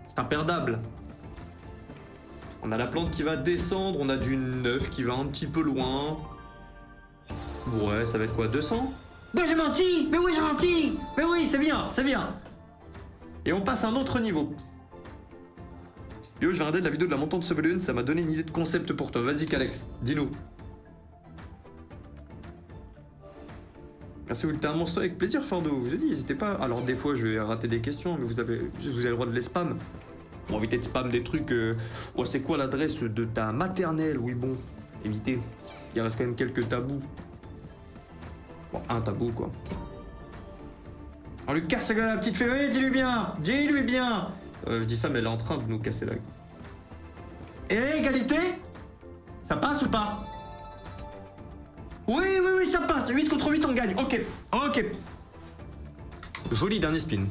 C'est imperdable. On a la plante qui va descendre. On a du 9 qui va un petit peu loin. Ouais, ça va être quoi, 200? Mais j'ai menti! Mais oui, j'ai menti! Mais oui, c'est bien, c'est bien! Et on passe à un autre niveau. Yo, je vais regarder la vidéo de la montante de Sovereign, ça m'a donné une idée de concept pour toi. Vas-y, Calex, dis-nous. Merci, vous êtes un monstre avec plaisir, Fardo. Je vous ai dit, n'hésitez pas. Alors, des fois, je vais rater des questions, mais vous avez le droit de les spam. Bon, évitez de spam des trucs. Oh, c'est quoi l'adresse de ta maternelle? Oui, bon, évitez. Il reste quand même quelques tabous. Bon, un tabou, quoi. On lui casse la gueule à la petite fille. Oui, dis-lui bien! Dis-lui bien! Je dis ça, mais elle est en train de nous casser la gueule. Et égalité? Ça passe ou pas? Oui, ça passe. 8 contre 8, on gagne. Ok. Joli dernier spin.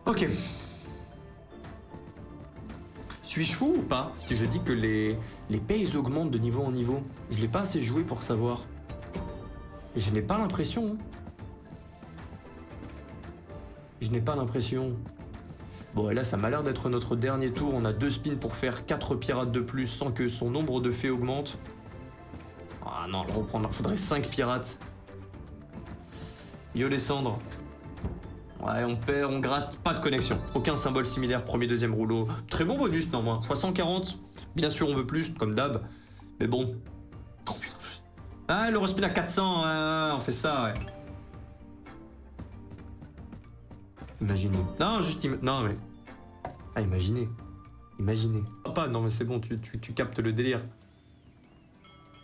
Ok. Suis-je fou ou pas si je dis que les pays augmentent de niveau en niveau? Je l'ai pas assez joué pour savoir. Je n'ai pas l'impression. Je n'ai pas l'impression. Bon, et là, ça m'a l'air d'être notre dernier tour. On a 2 spins pour faire 4 pirates de plus sans que son nombre de fées augmente. Ah non, il faudrait 5 pirates. Yo les cendres. Ouais, on perd, on gratte, pas de connexion. Aucun symbole similaire, premier, deuxième rouleau. Très bon bonus, néanmoins. Fois 140. Bien sûr, on veut plus, comme d'hab. Mais bon. Oh putain. Ah, le respin à 400, on fait ça, ouais. Imaginez. Non, juste non, mais... Ah, imaginez. Pas, non, mais c'est bon, tu captes le délire.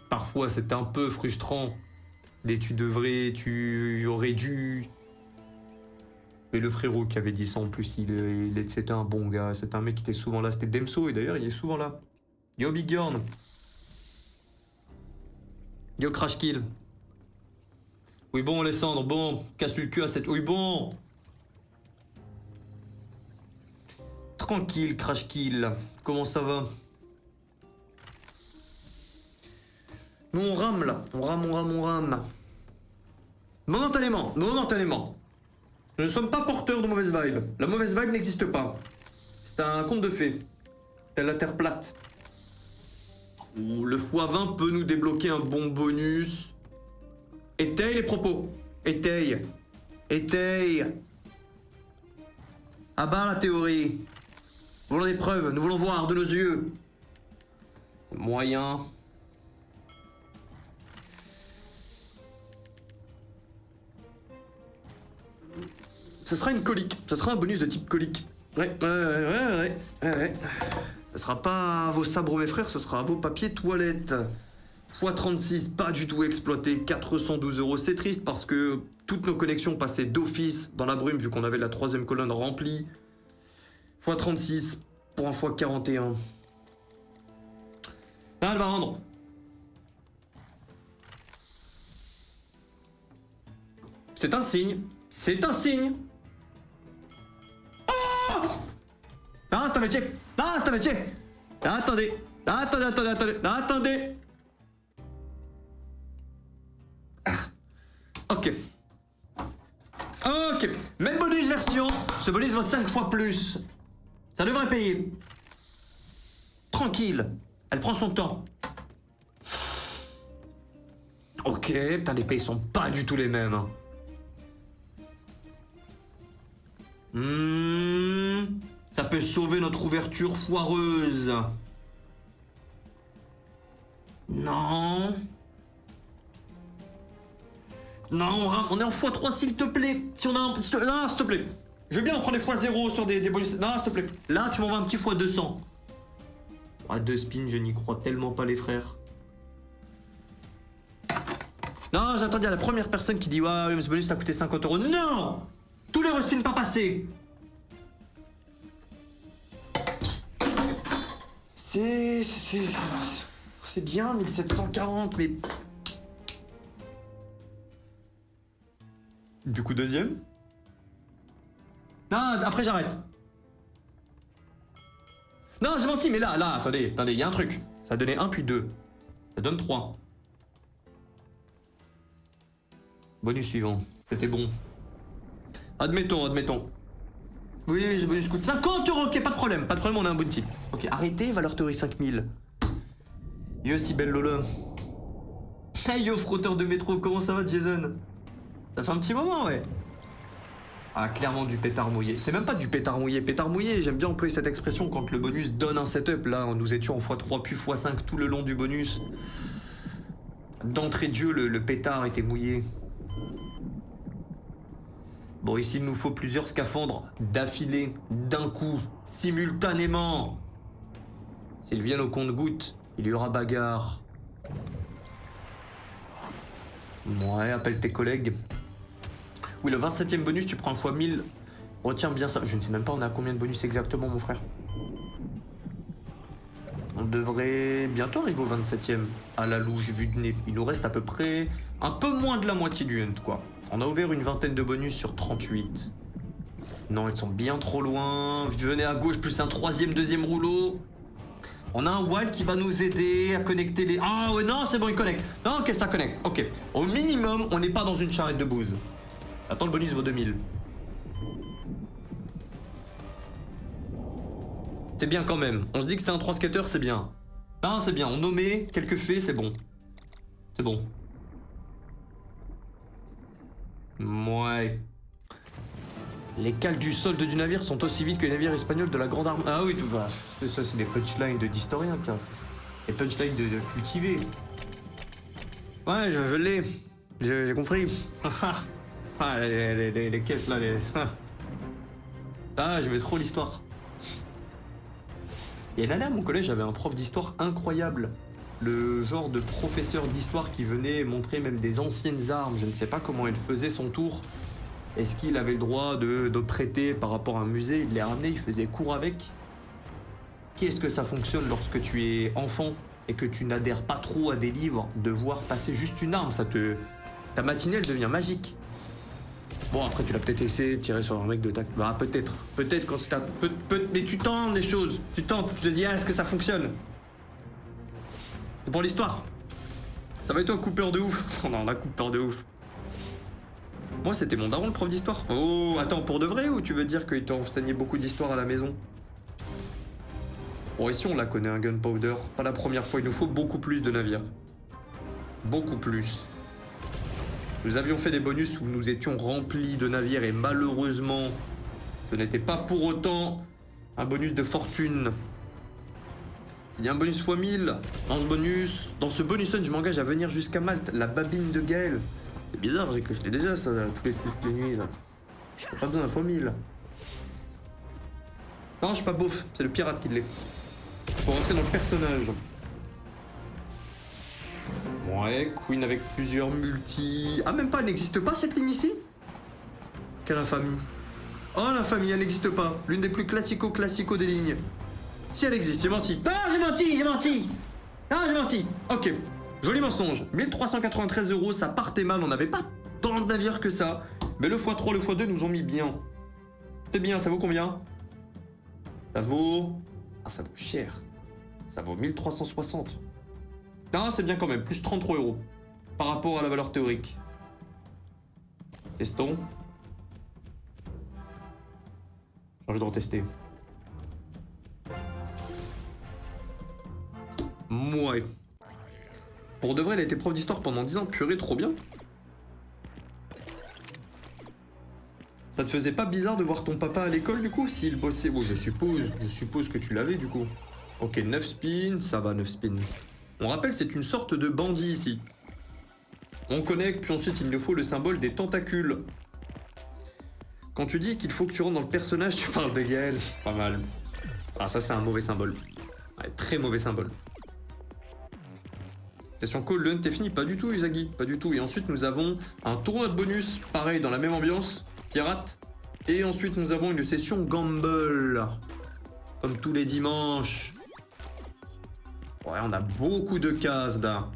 Parfois, c'est un peu frustrant. Et tu aurais dû... Mais le frérot qui avait dit ça en plus, c'était un bon gars. C'était un mec qui était souvent là. C'était Demso, et d'ailleurs, il est souvent là. Yo, Big Yorn. Yo, Crash Kill. Oui, bon, Alessandre, bon. Casse-lui le cul à cette... Oui, bon. Tranquille, Crash Kill. Comment ça va? Nous, on rame, là. On rame. Momentanément. Nous ne sommes pas porteurs de mauvaise vibe. La mauvaise vibe n'existe pas. C'est un conte de fées. Telle la Terre plate. Ouh, le x20 peut nous débloquer un bon bonus. Étaye les propos. Étaye. Étaye. À bas la théorie. Nous voulons des preuves, nous voulons voir de nos yeux. C'est moyen. Ce sera une colique. Ce sera un bonus de type colique. Ouais. Ce sera pas à vos sabres mes frères, ce sera à vos papiers toilettes. x36, pas du tout exploité, 412 €. C'est triste parce que toutes nos connexions passaient d'office dans la brume vu qu'on avait la troisième colonne remplie. x36 pour un x41. Là, elle va rendre. C'est un signe. C'est un signe. Oh! Ah, c'est un métier. Ah, c'est un métier. Attendez. Attendez. Ah. Ok. Même bonus version. Ce bonus vaut 5 fois plus. Ça devrait payer. Tranquille. Elle prend son temps. Ok, putain, les pays sont pas du tout les mêmes. Hein. Ça peut sauver notre ouverture foireuse. Non. Non, on est en x3 s'il te plaît. Si on a un... Non, s'il te plaît. Je veux bien en prendre des x0 sur des bonus... Non, s'il te plaît. Là, tu m'envoies un petit x200. À 2 spins, je n'y crois tellement pas, les frères. Non, j'attends dire la première personne qui dit « Ouais, mais ce bonus, ça a coûté 50 €. » Non! Tous les restines pas passés. C'est bien, 1740, mais... Du coup, deuxième. Non, après j'arrête. Non, j'ai menti, mais là, attendez, il y a un truc. Ça a donné 1 puis 2. Ça donne 3. Bonus suivant. C'était bon. Admettons. Oui, ce bonus coûte 50 €, ok, pas de problème, on a un bounty. Ok, arrêtez, valeur théorie 5000. Yo, si belle Lola. Hey yo, frotteur de métro, comment ça va, Jason? Ça fait un petit moment, ouais. Ah, clairement du pétard mouillé. C'est même pas du pétard mouillé. Pétard mouillé, j'aime bien employer cette expression quand le bonus donne un setup. Là, nous étions en x3 puis x5 tout le long du bonus. D'entrée de jeu, le pétard était mouillé. Bon, ici, il nous faut plusieurs scaphandres d'affilée, d'un coup, simultanément. S'ils viennent au compte-gouttes, il y aura bagarre. Ouais, appelle tes collègues. Oui, le 27e bonus, tu prends x1000. Retiens bien ça. Je ne sais même pas, on a combien de bonus exactement, mon frère. On devrait bientôt arriver au 27e. À la louche, vu de nez. Il nous reste à peu près un peu moins de la moitié du hunt, quoi. On a ouvert une vingtaine de bonus sur 38. Non, ils sont bien trop loin. Venez à gauche, plus un deuxième rouleau. On a un wild qui va nous aider à connecter les... Ah ouais, non, c'est bon, il connecte. Non, ok, ça connecte. Ok. Au minimum, on n'est pas dans une charrette de bouse. Attends, le bonus vaut 2000. C'est bien quand même. On se dit que c'était un 3 skater, c'est bien. Ah, c'est bien. On nommait quelques faits, c'est bon. C'est bon. Ouais. Les cales du solde du navire sont aussi vides que les navires espagnols de la Grande Armée. Ah oui, tout va. Ça, c'est des punchlines d'historien, tiens. Les punchlines de cultiver. Ouais, je l'ai. J'ai compris. Ah, les caisses là, les... Ah, j'aimais trop l'histoire. Il y a une année à mon collège, j'avais un prof d'histoire incroyable. Le genre de professeur d'histoire qui venait montrer même des anciennes armes. Je ne sais pas comment il faisait son tour. Est-ce qu'il avait le droit de prêter par rapport à un musée? Il les ramenait, il faisait cours avec. Qu'est-ce que ça fonctionne lorsque tu es enfant et que tu n'adhères pas trop à des livres? De voir passer juste une arme, ça te... Ta matinée, elle devient magique. Bon, après, tu l'as peut-être essayé de tirer sur un mec de tac. Bah, peut-être. Peut-être quand c'est... Mais tu tentes des choses. Tu tentes. Tu te dis, ah, est-ce que ça fonctionne? C'est pour l'histoire. Ça va être un coupeur de ouf. Non, un coupeur de ouf. Moi, c'était mon daron, le prof d'histoire. Oh, attends, pour de vrai ou tu veux dire qu'il t'a enseigné beaucoup d'histoire à la maison? Bon, ici on la connaît, un gunpowder. Pas la première fois, il nous faut beaucoup plus de navires. Beaucoup plus. Nous avions fait des bonus où nous étions remplis de navires et malheureusement, ce n'était pas pour autant un bonus de fortune. Il y a un bonus x1000 dans ce bonus. Dans ce bonus, je m'engage à venir jusqu'à Malte, la babine de Gaël. C'est bizarre, que je l'ai déjà ça, toutes les nuits. Ça. Pas besoin d'un x1000. Non, je suis pas beauf, c'est le pirate qui l'est. Pour rentrer dans le personnage. Ouais, Queen avec plusieurs multi... Ah, même pas, elle n'existe pas cette ligne ici? Quelle infamie. Oh, l'infamie, elle n'existe pas. L'une des plus classico des lignes. Si elle existe, j'ai menti. Ah, j'ai menti. Ah, j'ai menti. Ok, joli mensonge. 1393 €, ça partait mal, on n'avait pas tant de navires que ça. Mais le x3, le x2 nous ont mis bien. C'est bien, ça vaut combien? Ça vaut... Ah, ça vaut cher. Ça vaut 1360. Non, c'est bien quand même, plus 33 € par rapport à la valeur théorique. Testons. J'ai envie de retester. Ouais. Pour de vrai, elle a été prof d'histoire pendant 10 ans, purée, trop bien. Ça te faisait pas bizarre de voir ton papa à l'école, du coup, s'il bossait? Bon, je suppose que tu l'avais, du coup. Ok, 9 spins, ça va, 9 spins. On rappelle, c'est une sorte de bandit, ici. On connecte, puis ensuite, il nous faut le symbole des tentacules. Quand tu dis qu'il faut que tu rentres dans le personnage, tu parles de Gaël. Pas mal. Ah, ça, c'est un mauvais symbole. Ouais, très mauvais symbole. Question call, le hunt est fini? Pas du tout, Usagi, pas du tout. Et ensuite, nous avons un tournoi de bonus, pareil, dans la même ambiance, pirate. Et ensuite, nous avons une session gamble. Comme tous les dimanches. Ouais, on a beaucoup de cases, là.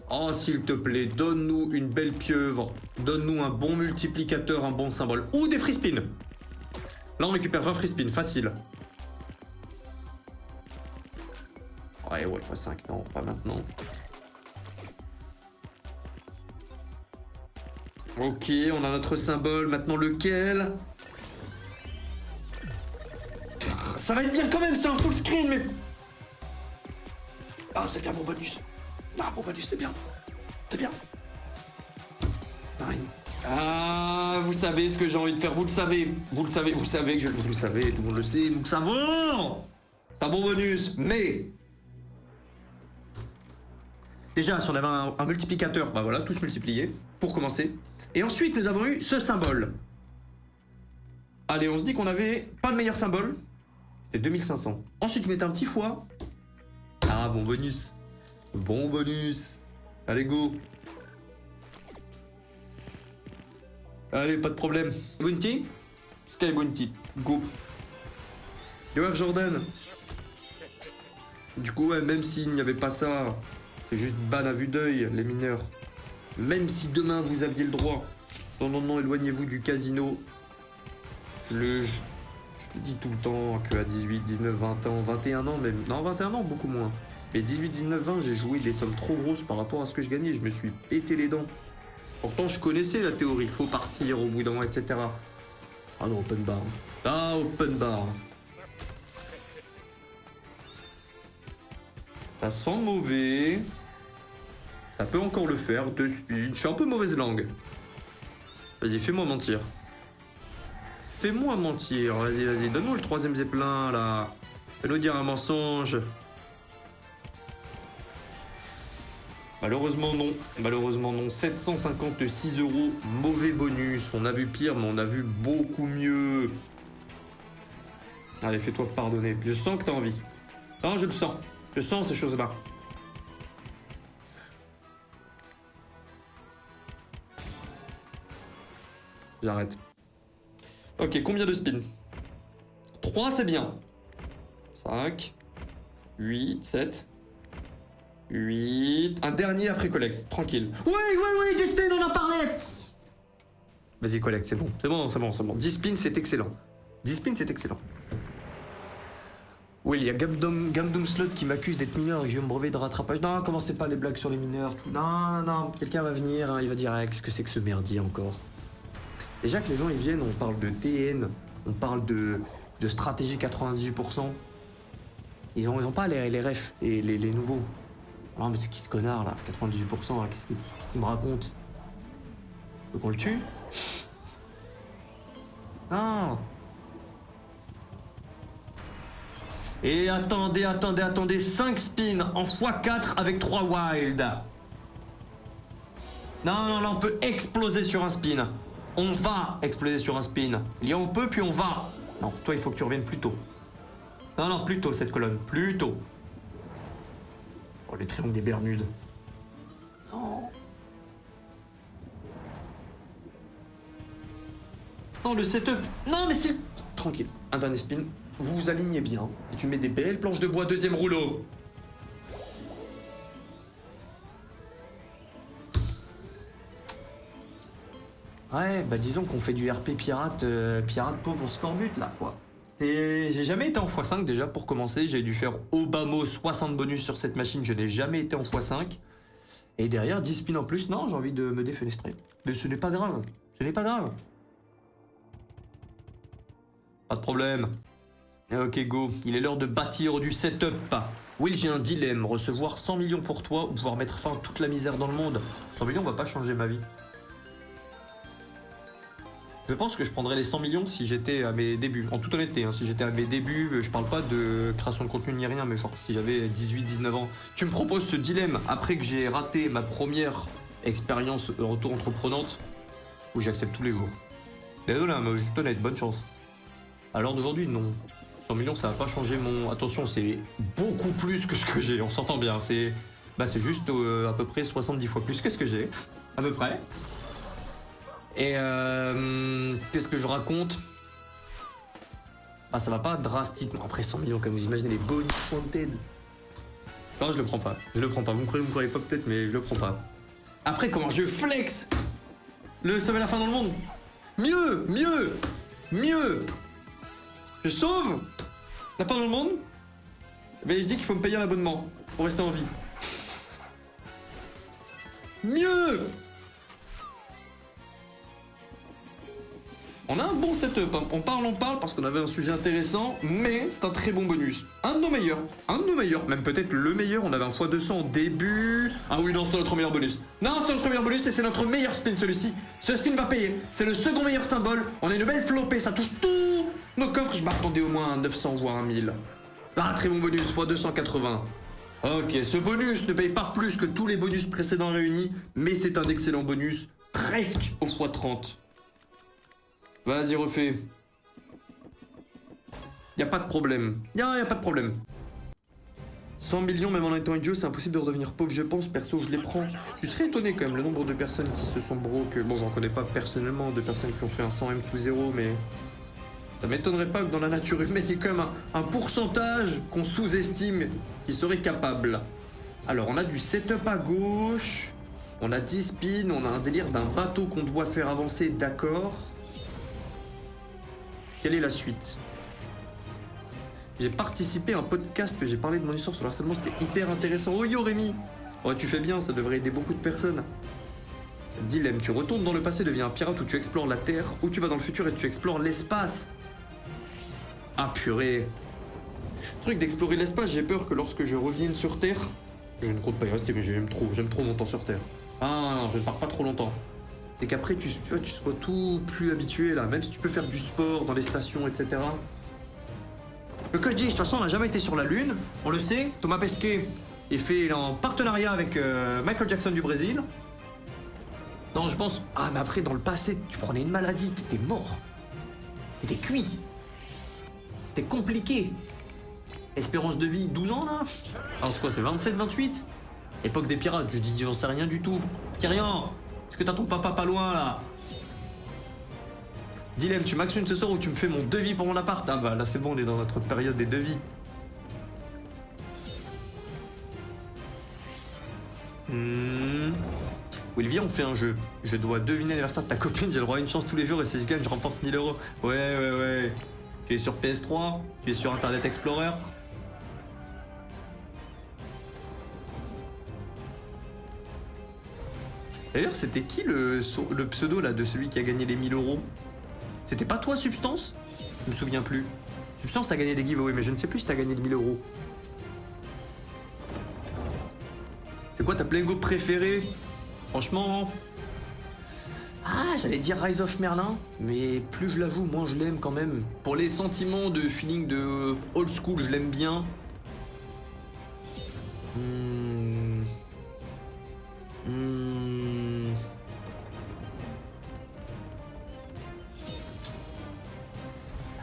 Oh, s'il te plaît, donne-nous une belle pieuvre. Donne-nous un bon multiplicateur, un bon symbole. Ou des free spins. Là, on récupère 20 free spins, facile. Ouais, x5, non, pas maintenant. Ok, on a notre symbole. Maintenant, lequel? Ça va être bien quand même, c'est un full screen, mais... Ah, c'est bien, bon bonus. Ah, bon bonus, c'est bien. C'est bien. Nine. Ah, vous savez ce que j'ai envie de faire, vous le savez. Vous le savez que vous le savez, tout le monde le sait, nous le savons. C'est un bon bonus, mais... Déjà, si on avait un multiplicateur, bah voilà, tous multipliés, pour commencer. Et ensuite, nous avons eu ce symbole. Allez, on se dit qu'on avait pas le meilleur symbole. C'était 2500. Ensuite, je mettais un petit fois. Ah, bon bonus. Bon bonus. Allez, go. Allez, pas de problème. Bounty. Sky Bounty. Go. Yo, Air Jordan. Du coup, ouais, même s'il n'y avait pas ça... C'est juste ban à vue d'œil, les mineurs. Même si demain vous aviez le droit. Non, éloignez-vous du casino. Je te dis tout le temps qu'à 18, 19, 20 ans, 21 ans même. Non, 21 ans, beaucoup moins. Mais 18, 19, 20, j'ai joué des sommes trop grosses par rapport à ce que je gagnais. Je me suis pété les dents. Pourtant, je connaissais la théorie. Faut partir au bout d'un mois, etc. Ah non, open bar. Ah, open bar. Ça sent mauvais. Ça peut encore le faire. 2 spins. Je suis un peu mauvaise langue. Vas-y, fais-moi mentir. Fais-moi mentir. Vas-y. Donne-nous le 3ème zeppelin, là. Fais-nous dire un mensonge. Malheureusement, non. 756 €. Mauvais bonus. On a vu pire, mais on a vu beaucoup mieux. Allez, fais-toi pardonner. Je sens que t'as envie. Non, je le sens. Je sens ces choses-là. J'arrête. Ok, combien de spins? 3, c'est bien. 5, 8, 7, 8... Un dernier après collecte, tranquille. Oui, 10 spins, on en parlait. Vas-y, collecte, c'est bon. C'est bon. 10 spins, c'est excellent. 10 spins, c'est excellent. Oui, il y a Gamdom Slot qui m'accuse d'être mineur et que j'ai un brevet de rattrapage. Non, commencez pas les blagues sur les mineurs. Tout. Non. Quelqu'un va venir, hein, il va dire qu'est-ce que c'est que ce merdier encore. Déjà que les gens ils viennent, on parle de TN, on parle de stratégie 98%. Ils ont pas les refs et les nouveaux. Non, mais c'est qui ce connard là? 98%, là, qu'est-ce qu'il me raconte? Tu veux qu'on le tue? Non. Et attendez, 5 spins en x4 avec 3 wild. Non, on peut exploser sur un spin. On va exploser sur un spin. Il y a on peut, puis on va. Non, toi, il faut que tu reviennes plus tôt. Non, plus tôt, cette colonne. Plus tôt. Oh, les triangles des Bermudes. Non. Non, le setup. Non, mais c'est... Tranquille. Un dernier spin. Vous vous alignez bien. Et tu mets des belles planches de bois, deuxième rouleau. Ouais, bah disons qu'on fait du RP pirate, pirate pauvre score but là, quoi. J'ai jamais été en x5 déjà pour commencer. J'ai dû faire au bas mot 60 bonus sur cette machine. Je n'ai jamais été en x5. Et derrière, 10 spins en plus. Non, j'ai envie de me défenestrer. Mais ce n'est pas grave. Ce n'est pas grave. Pas de problème. Ok, go. Il est l'heure de bâtir du setup. Will, j'ai un dilemme. Recevoir 100 millions pour toi ou pouvoir mettre fin à toute la misère dans le monde. 100 millions va pas changer ma vie. Je pense que je prendrais les 100 millions si j'étais à mes débuts. En toute honnêteté, hein, si j'étais à mes débuts, je parle pas de création de contenu ni rien, mais genre si j'avais 18-19 ans. Tu me proposes ce dilemme après que j'ai raté ma première expérience auto-entreprenante où j'accepte tous les jours. Désolé, mais je suis honnête, bonne chance. À l'heure d'aujourd'hui, non. 100 millions, ça va pas changer mon... Attention, c'est beaucoup plus que ce que j'ai, on s'entend bien. C'est juste à peu près 70 fois plus que ce que j'ai, à peu près. Et qu'est-ce que je raconte? Ça va pas drastiquement. Après 100 millions, comme vous imaginez, les bonus wanted. Non, je le prends pas. Vous me croyez pas peut-être, mais je le prends pas. Après, comment je flex le sommet à la fin dans le monde? Mieux. Je sauve la fin dans le monde. Mais je dis qu'il faut me payer un abonnement pour rester en vie. Mieux. On a un bon setup, hein. On parle parce qu'on avait un sujet intéressant, mais c'est un très bon bonus. Un de nos meilleurs, même peut-être le meilleur. On avait un x200 au début. Ah oui, non, c'est notre meilleur bonus. Non, c'est notre meilleur bonus et c'est notre meilleur spin, celui-ci. Ce spin va payer. C'est le second meilleur symbole. On a une belle flopée, ça touche tous nos coffres. Je m'attendais au moins à 900 voire 1 1000. Ah, très bon bonus, x280. Ok, ce bonus ne paye pas plus que tous les bonus précédents réunis, mais c'est un excellent bonus, presque au x30. Vas-y, refais. Y'a pas de problème. Y'a pas de problème. 100 millions, même en étant idiot, c'est impossible de redevenir pauvre, je pense. Perso, je les prends. Tu serais étonné quand même, le nombre de personnes qui se sont broke. Bon, j'en connais pas personnellement de personnes qui ont fait un 100 M tout 0, mais... Ça m'étonnerait pas que dans la nature humaine, il y ait quand même un pourcentage qu'on sous-estime qui serait capable. Alors, on a du setup à gauche. On a 10 spins, on a un délire d'un bateau qu'on doit faire avancer, d'accord. Quelle est la suite? J'ai participé à un podcast, j'ai parlé de mon histoire sur le harcèlement, c'était hyper intéressant. Oh yo Rémi! Oh tu fais bien, ça devrait aider beaucoup de personnes. Dilemme, tu retournes dans le passé, deviens un pirate où tu explores la Terre, ou tu vas dans le futur et tu explores l'espace. Ah purée. Truc d'explorer l'espace, j'ai peur que lorsque je revienne sur Terre, je ne compte pas y rester, mais j'aime trop mon temps sur Terre. Ah non, je ne pars pas trop longtemps. C'est qu'après, tu sois tout plus habitué, là. Même si tu peux faire du sport dans les stations, etc. Que dis-je? De toute façon, on n'a jamais été sur la Lune. On le sait. Thomas Pesquet est fait en partenariat avec Michael Jackson du Brésil. Non, je pense... Ah, mais après, dans le passé, tu prenais une maladie, t'étais mort. T'étais cuit. C'était compliqué. Espérance de vie, 12 ans, là? Alors, c'est quoi, c'est 27, 28? Époque des pirates, je dis, j'en sais rien du tout. Kyrian! Est-ce que t'as ton papa pas loin, là? Dilemme, tu maxes une ce soir ou tu me fais mon devis pour mon appart? Ah bah là c'est bon, on est dans notre période des devis. Will, viens, on fait un jeu. Je dois deviner l'anniversaire de ta copine, j'ai le droit à une chance tous les jours et si je gagne, je remporte 1000 euros. Ouais. Tu es sur PS3? Tu es sur Internet Explorer? D'ailleurs, c'était qui le pseudo là de celui qui a gagné les 1000 euros? C'était pas toi, Substance? Je me souviens plus. Substance a gagné des giveaways, mais je ne sais plus si t'as gagné les 1000 euros. quoi ta Playgo préférée? Franchement... Ah, j'allais dire Rise of Merlin, mais plus je la joue, moins je l'aime quand même. Pour les sentiments de feeling de old school, je l'aime bien.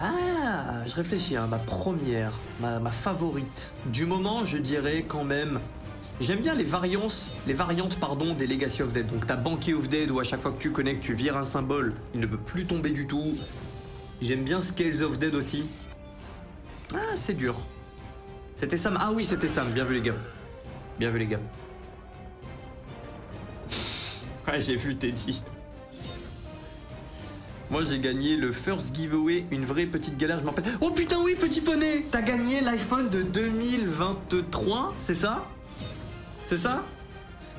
Ah, je réfléchis, hein, ma première, ma favorite. Du moment, je dirais quand même... J'aime bien les variantes pardon, des Legacy of Dead. Donc t'as Banquet of Dead où à chaque fois que tu connectes, tu vires un symbole, il ne peut plus tomber du tout. J'aime bien Scales of Dead aussi. Ah, c'est dur. C'était Sam. Ah oui, c'était Sam. Bien vu les gars. Bien vu les gars. Ouais, j'ai vu Teddy. Moi j'ai gagné le first giveaway, une vraie petite galère, je me rappelle. Oh putain oui, petit poney, t'as gagné l'iPhone de 2023, c'est ça? C'est ça?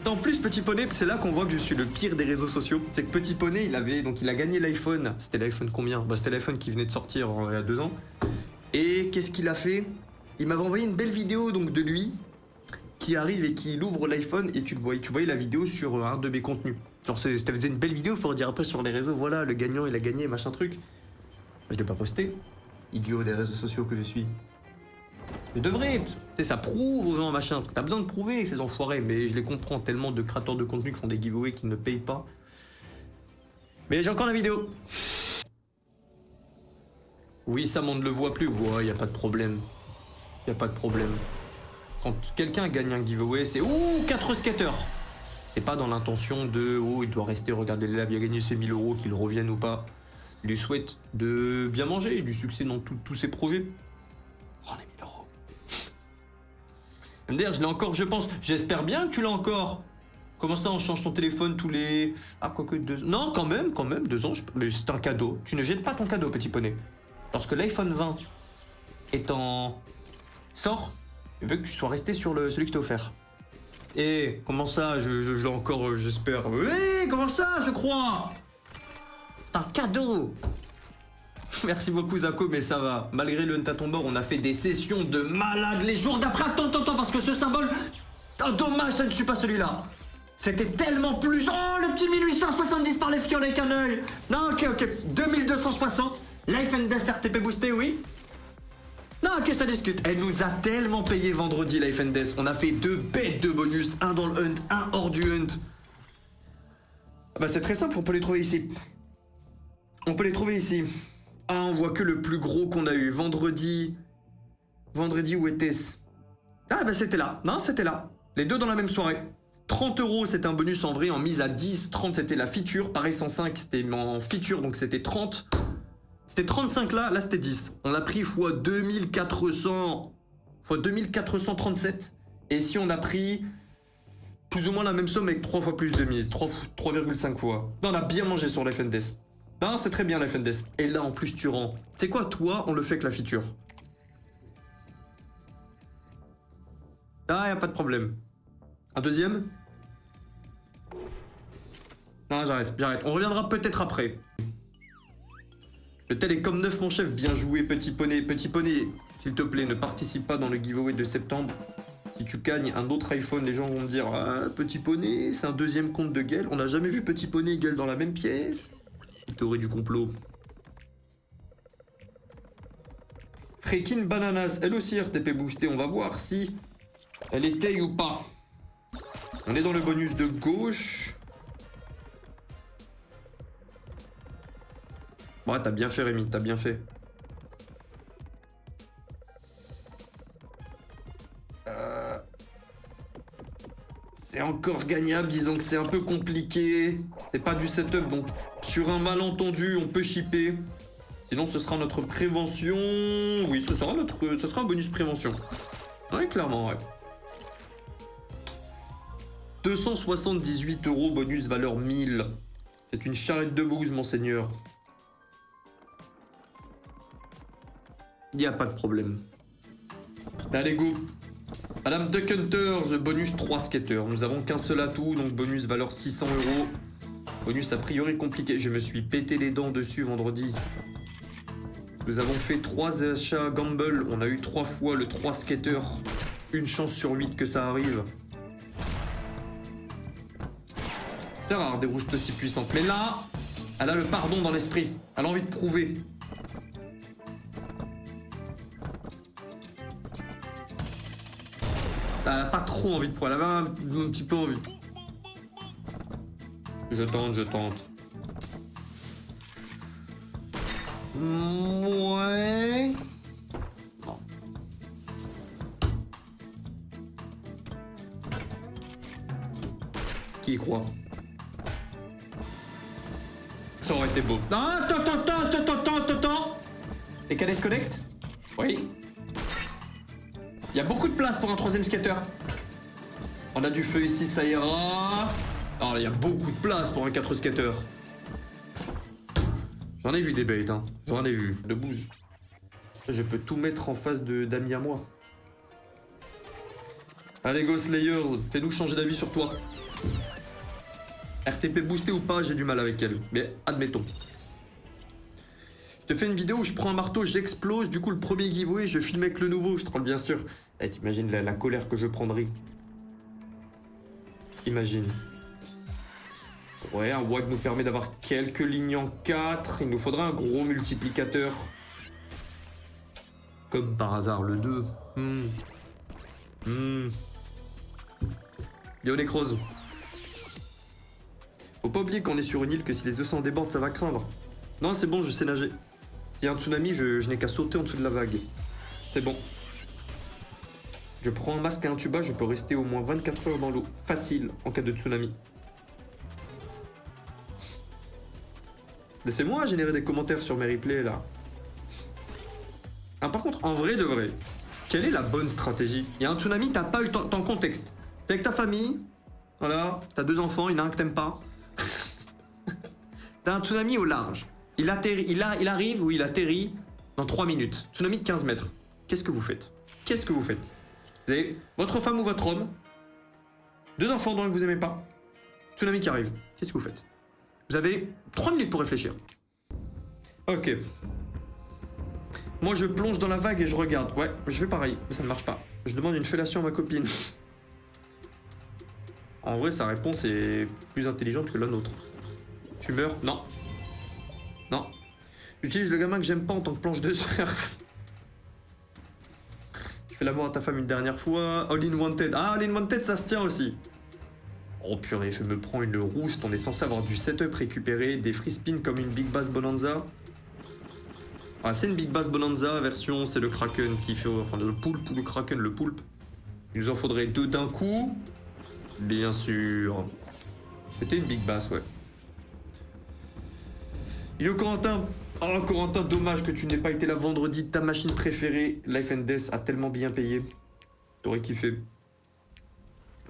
En plus, Petit Poney, c'est là qu'on voit que je suis le pire des réseaux sociaux. C'est que Petit Poney, il a gagné l'iPhone. C'était l'iPhone combien? Bah, c'était l'iPhone qui venait de sortir il y a 2 ans. Et qu'est-ce qu'il a fait? Il m'avait envoyé une belle vidéo donc de lui qui arrive et qui ouvre l'iPhone et tu voyais la vidéo sur un de mes contenus. Genre, c'était une belle vidéo pour dire après sur les réseaux, voilà, le gagnant, il a gagné, machin truc. Bah, je l'ai pas posté. Idiot des réseaux sociaux que je suis. Je devrais, tu sais, ça prouve aux gens, machin. T'as besoin de prouver, ces enfoirés, mais je les comprends. Tellement de créateurs de contenu qui font des giveaways qui ne payent pas. Mais j'ai encore la vidéo. Oui, ça, on ne le voit plus. Ouais, y a pas de problème. Y a pas de problème. Quand quelqu'un gagne un giveaway, c'est ouh, 4 skaters. C'est pas dans l'intention de oh, il doit rester, regarder les lives, il a gagné ses 1000 euros, qu'il revienne ou pas. Il lui souhaite de bien manger, du succès dans tous ses projets. Oh, les 1000 euros. MDR, je l'ai encore, je pense. J'espère bien que tu l'as encore. Comment ça, on change ton téléphone tous les... Ah, quoique 2... Non, quand même, 2 ans. Mais c'est un cadeau. Tu ne jettes pas ton cadeau, petit poney. Lorsque l'iPhone 20 est en... sort, je veux que tu sois resté sur celui que je t'ai offert. Et comment ça, je l'ai encore, j'espère. Oui, comment ça, je crois. C'est un cadeau. Merci beaucoup Zako, mais ça va. Malgré le Hunt à ton bord, on a fait des sessions de malades les jours d'après. Attends, parce que ce symbole... Oh, dommage, ça ne suis pas celui-là. C'était tellement plus... Oh, le petit 1870 par les fioles avec un œil. Non, ok. 2260. Life and Death RTP boosté, oui. Non, ok, ça discute. Elle nous a tellement payé vendredi, Life and Death. On a fait 2 bêtes de bonus. Un dans le Hunt, un hors du Hunt. Bah, c'est très simple, on peut les trouver ici. Ah, on voit que le plus gros qu'on a eu. Vendredi, où était-ce? Ah, bah c'était là. Non, c'était là. Les deux dans la même soirée. 30 euros, c'était un bonus en vrai, en mise à 10. 30, c'était la feature. Pareil, 105, c'était en feature, donc c'était 30. C'était 35 là c'était 10. On a pris x 2400... x 2437. Et si on a pris plus ou moins la même somme avec 3 fois plus de mise. 3,5 fois. Non, on a bien mangé sur la FNDS. Non, c'est très bien la FNDS. Et là, en plus, tu rends. C'est quoi, toi, on le fait avec la feature. Ah, y a pas de problème. Un deuxième? Non, j'arrête. On reviendra peut-être après. Le tel est comme neuf, mon chef. Bien joué, petit poney. Petit poney, s'il te plaît, ne participe pas dans le giveaway de septembre. Si tu gagnes un autre iPhone, les gens vont me dire « Ah, petit poney, c'est un deuxième compte de Gale. On n'a jamais vu petit poney et Gale dans la même pièce. » Théorie du complot. Freaking Bananas, elle aussi RTP boostée. On va voir si elle étaye ou pas. On est dans le bonus de gauche. Ouais, t'as bien fait Rémi, t'as bien fait. C'est encore gagnable, disons que c'est un peu compliqué. C'est pas du setup, donc sur un malentendu, on peut shipper. Sinon, ce sera notre prévention. Oui, ce sera un bonus prévention. Ouais, clairement, ouais. 278 euros, bonus valeur 1000. C'est une charrette de bouse, monseigneur. Y a pas de problème. Allez, go. Madame Duck Hunters, bonus 3 skaters. Nous avons qu'un seul atout, donc bonus valeur 600 euros. Bonus a priori compliqué. Je me suis pété les dents dessus vendredi. Nous avons fait 3 achats gamble. On a eu 3 fois le 3 skater. Une chance sur 8 que ça arrive. C'est rare des roustes aussi puissantes. Mais là, elle a le pardon dans l'esprit. Elle a envie de prouver. Elle a pas trop envie de prouver. Elle avait un petit peu envie. Je tente. Ouais. Non. Qui y croit? Ça aurait été beau. Ah, attends. Les cadettes connect? Oui. Il y a beaucoup de place pour un troisième skater. On a du feu ici, ça ira. Alors, il y a beaucoup de place pour un 4 skater. J'en ai vu des baits, hein. J'en ai vu. De bouse. Je peux tout mettre en face d'amis à moi. Allez, Go Slayers, fais-nous changer d'avis sur toi. RTP boosté ou pas, j'ai du mal avec elle. Mais admettons. Je te fais une vidéo où je prends un marteau, j'explose. Du coup, le premier giveaway, je filme avec le nouveau. Je te rends bien sûr. Eh, t'imagines la colère que je prendrai. Imagine. Ouais, un WAG nous permet d'avoir quelques lignes en 4. Il nous faudra un gros multiplicateur. Comme par hasard, le 2. Yo, Necrose. Faut pas oublier qu'on est sur une île, que si les océans débordent, ça va craindre. Non, c'est bon, je sais nager. S'il y a un tsunami, je n'ai qu'à sauter en dessous de la vague. C'est bon. Je prends un masque et un tuba, je peux rester au moins 24 heures dans l'eau. Facile, en cas de tsunami. Laissez-moi générer des commentaires sur mes replays, là. Ah, par contre, en vrai de vrai, quelle est la bonne stratégie? Il y a un tsunami, t'as pas eu ton contexte. T'es avec ta famille, voilà, t'as 2 enfants, il y en a un que t'aimes pas. T'as un tsunami au large. Il arrive ou il atterrit dans 3 minutes. Tsunami de 15 mètres. Qu'est-ce que vous faites? Vous avez votre femme ou votre homme, 2 enfants dont vous aimez pas, tsunami qui arrive. Qu'est-ce que vous faites? Vous avez 3 minutes pour réfléchir. Ok. Moi, je plonge dans la vague et je regarde. Ouais, je fais pareil, mais ça ne marche pas. Je demande une fellation à ma copine. En vrai, sa réponse est plus intelligente que la nôtre. Tu meurs? Non. Non. J'utilise le gamin que j'aime pas en tant que planche de surf. Tu fais l'amour à ta femme une dernière fois. All in Wanted. Ah, All in Wanted, ça se tient aussi. Oh purée, je me prends une rouste. On est censé avoir du setup récupéré, des free spins comme une Big Bass Bonanza. Ah, c'est une Big Bass Bonanza version, c'est le Kraken qui fait... Enfin, le poulpe ou le Kraken, le poulpe. Il nous en faudrait 2 d'un coup. Bien sûr. C'était une Big Bass, ouais. Yo Corentin. Oh Corentin, dommage que tu n'aies pas été là vendredi. Ta machine préférée, Life and Death, a tellement bien payé. T'aurais kiffé.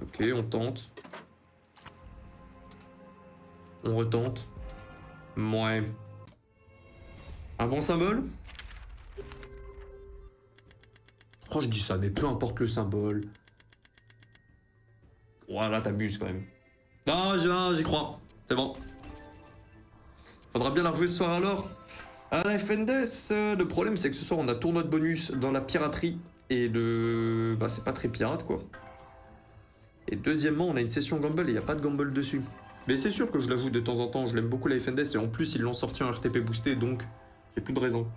Ok, on tente. On retente. Ouais. Un bon symbole? Oh, je dis ça, mais peu importe le symbole. Voilà, t'abuses quand même. Non, j'y crois. C'est bon. Faudra bien la rejouer ce soir alors. À la FNDS, le problème c'est que ce soir on a tournoi de bonus dans la piraterie. Et bah c'est pas très pirate quoi. Et deuxièmement, on a une session Gamble et il n'y a pas de Gamble dessus. Mais c'est sûr que je l'avoue de temps en temps, je l'aime beaucoup la FNDS et en plus ils l'ont sorti en RTP boosté donc j'ai plus de raison.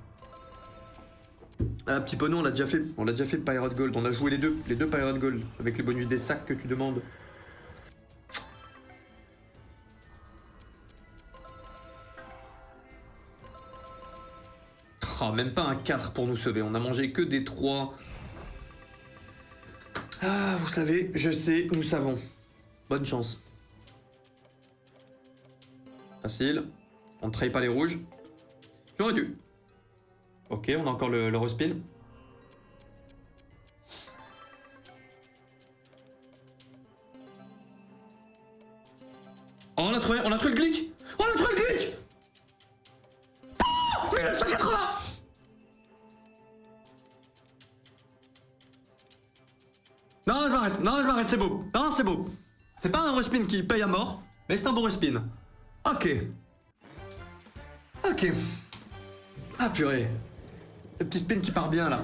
Ah petit poney, on l'a déjà fait le Pirate Gold, on a joué les deux Pirate Gold avec les bonus des sacs que tu demandes. Oh, même pas un 4 pour nous sauver, on a mangé que des 3. Ah, vous savez, je sais, nous savons. Bonne chance. Facile. On ne trahit pas les rouges. J'aurais dû. Ok, on a encore le respin. Oh, on a trouvé le glitch. Oh, on a trouvé le glitch. Oh, 1980. Non, je m'arrête, c'est beau. Non, c'est beau. C'est pas un respin qui paye à mort, mais c'est un bon respin. Ok. Ok. Ah purée. Le petit spin qui part bien là.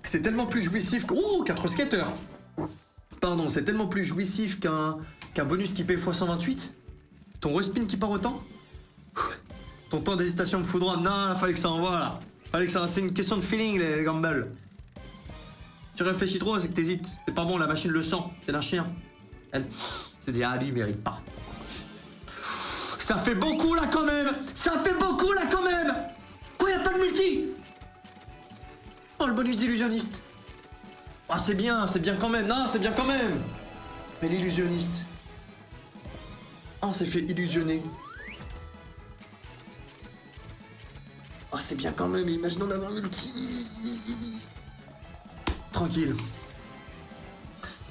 C'est tellement plus jouissif que... Ouh, 4 skaters. Pardon, c'est tellement plus jouissif qu'un bonus qui paye x128. Ton respin qui part autant? Ton temps d'hésitation me foudroie. Non, fallait que ça envoie là. Fallait que ça. C'est une question de feeling, les gambles. Tu réfléchis trop, c'est que t'hésites. C'est pas bon, la machine le sent. C'est d'un chien. Elle s'est dit, ah, lui, il mérite pas. Ça fait beaucoup là quand même. Ça fait beaucoup là quand même. Quoi, y'a pas de multi? Oh, le bonus d'illusionniste. Ah, c'est bien quand même. Non, c'est bien quand même. Mais l'illusionniste. Oh, on s'est fait illusionner. Oh, c'est bien quand même, imaginons d'avoir multi. Tranquille.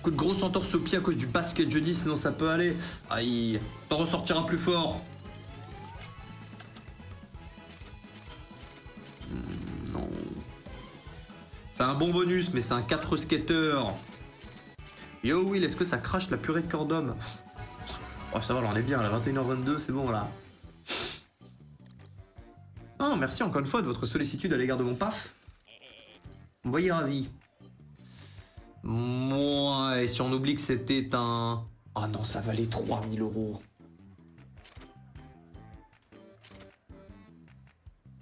Coup de grosse entorse au pied à cause du basket jeudi, sinon ça peut aller. Aïe, t'en ressortira plus fort. Non. C'est un bon bonus, mais c'est un 4 skater. Yo Will, est-ce que ça crache la purée de corps d'homme? Oh, ça va, là on est bien, à 21h22, c'est bon là. Oh, merci encore une fois de votre sollicitude à l'égard de mon paf. Vous me voyez ravi. Moi, et si on oublie que c'était un... Oh non, ça valait 3000 €.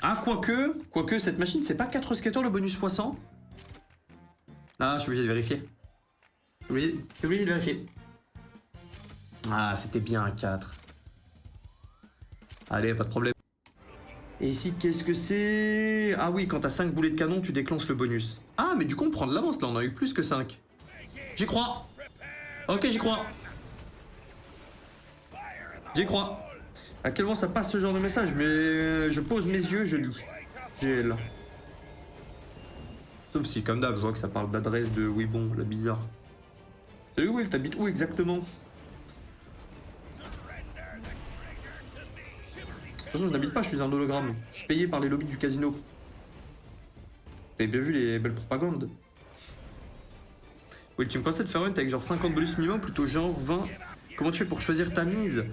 Ah, quoique, cette machine, c'est pas 4 skaters le bonus poisson? Ah, je suis obligé de vérifier. Je suis obligé de vérifier. Ah, c'était bien un 4. Allez, pas de problème. Et ici, qu'est-ce que c'est? Ah oui, quand t'as 5 boulets de canon, tu déclenches le bonus. Ah, mais du coup, on prend de l'avance, là, on a eu plus que 5. J'y crois. Ok, j'y crois. J'y crois. À quel moment ça passe ce genre de message? Mais je pose mes yeux, je lis. GL. Sauf si, comme d'hab, je vois que ça parle d'adresse de... Oui, bon, la bizarre. Salut, Will, t'habites où exactement? De toute façon, je n'habite pas, je suis un hologramme. Je suis payé par les lobbies du casino. Vous avez bien vu les belles propagandes. Oui, tu me pensais de faire un avec genre 50 bonus minimum, plutôt genre 20. Comment tu fais pour choisir ta mise?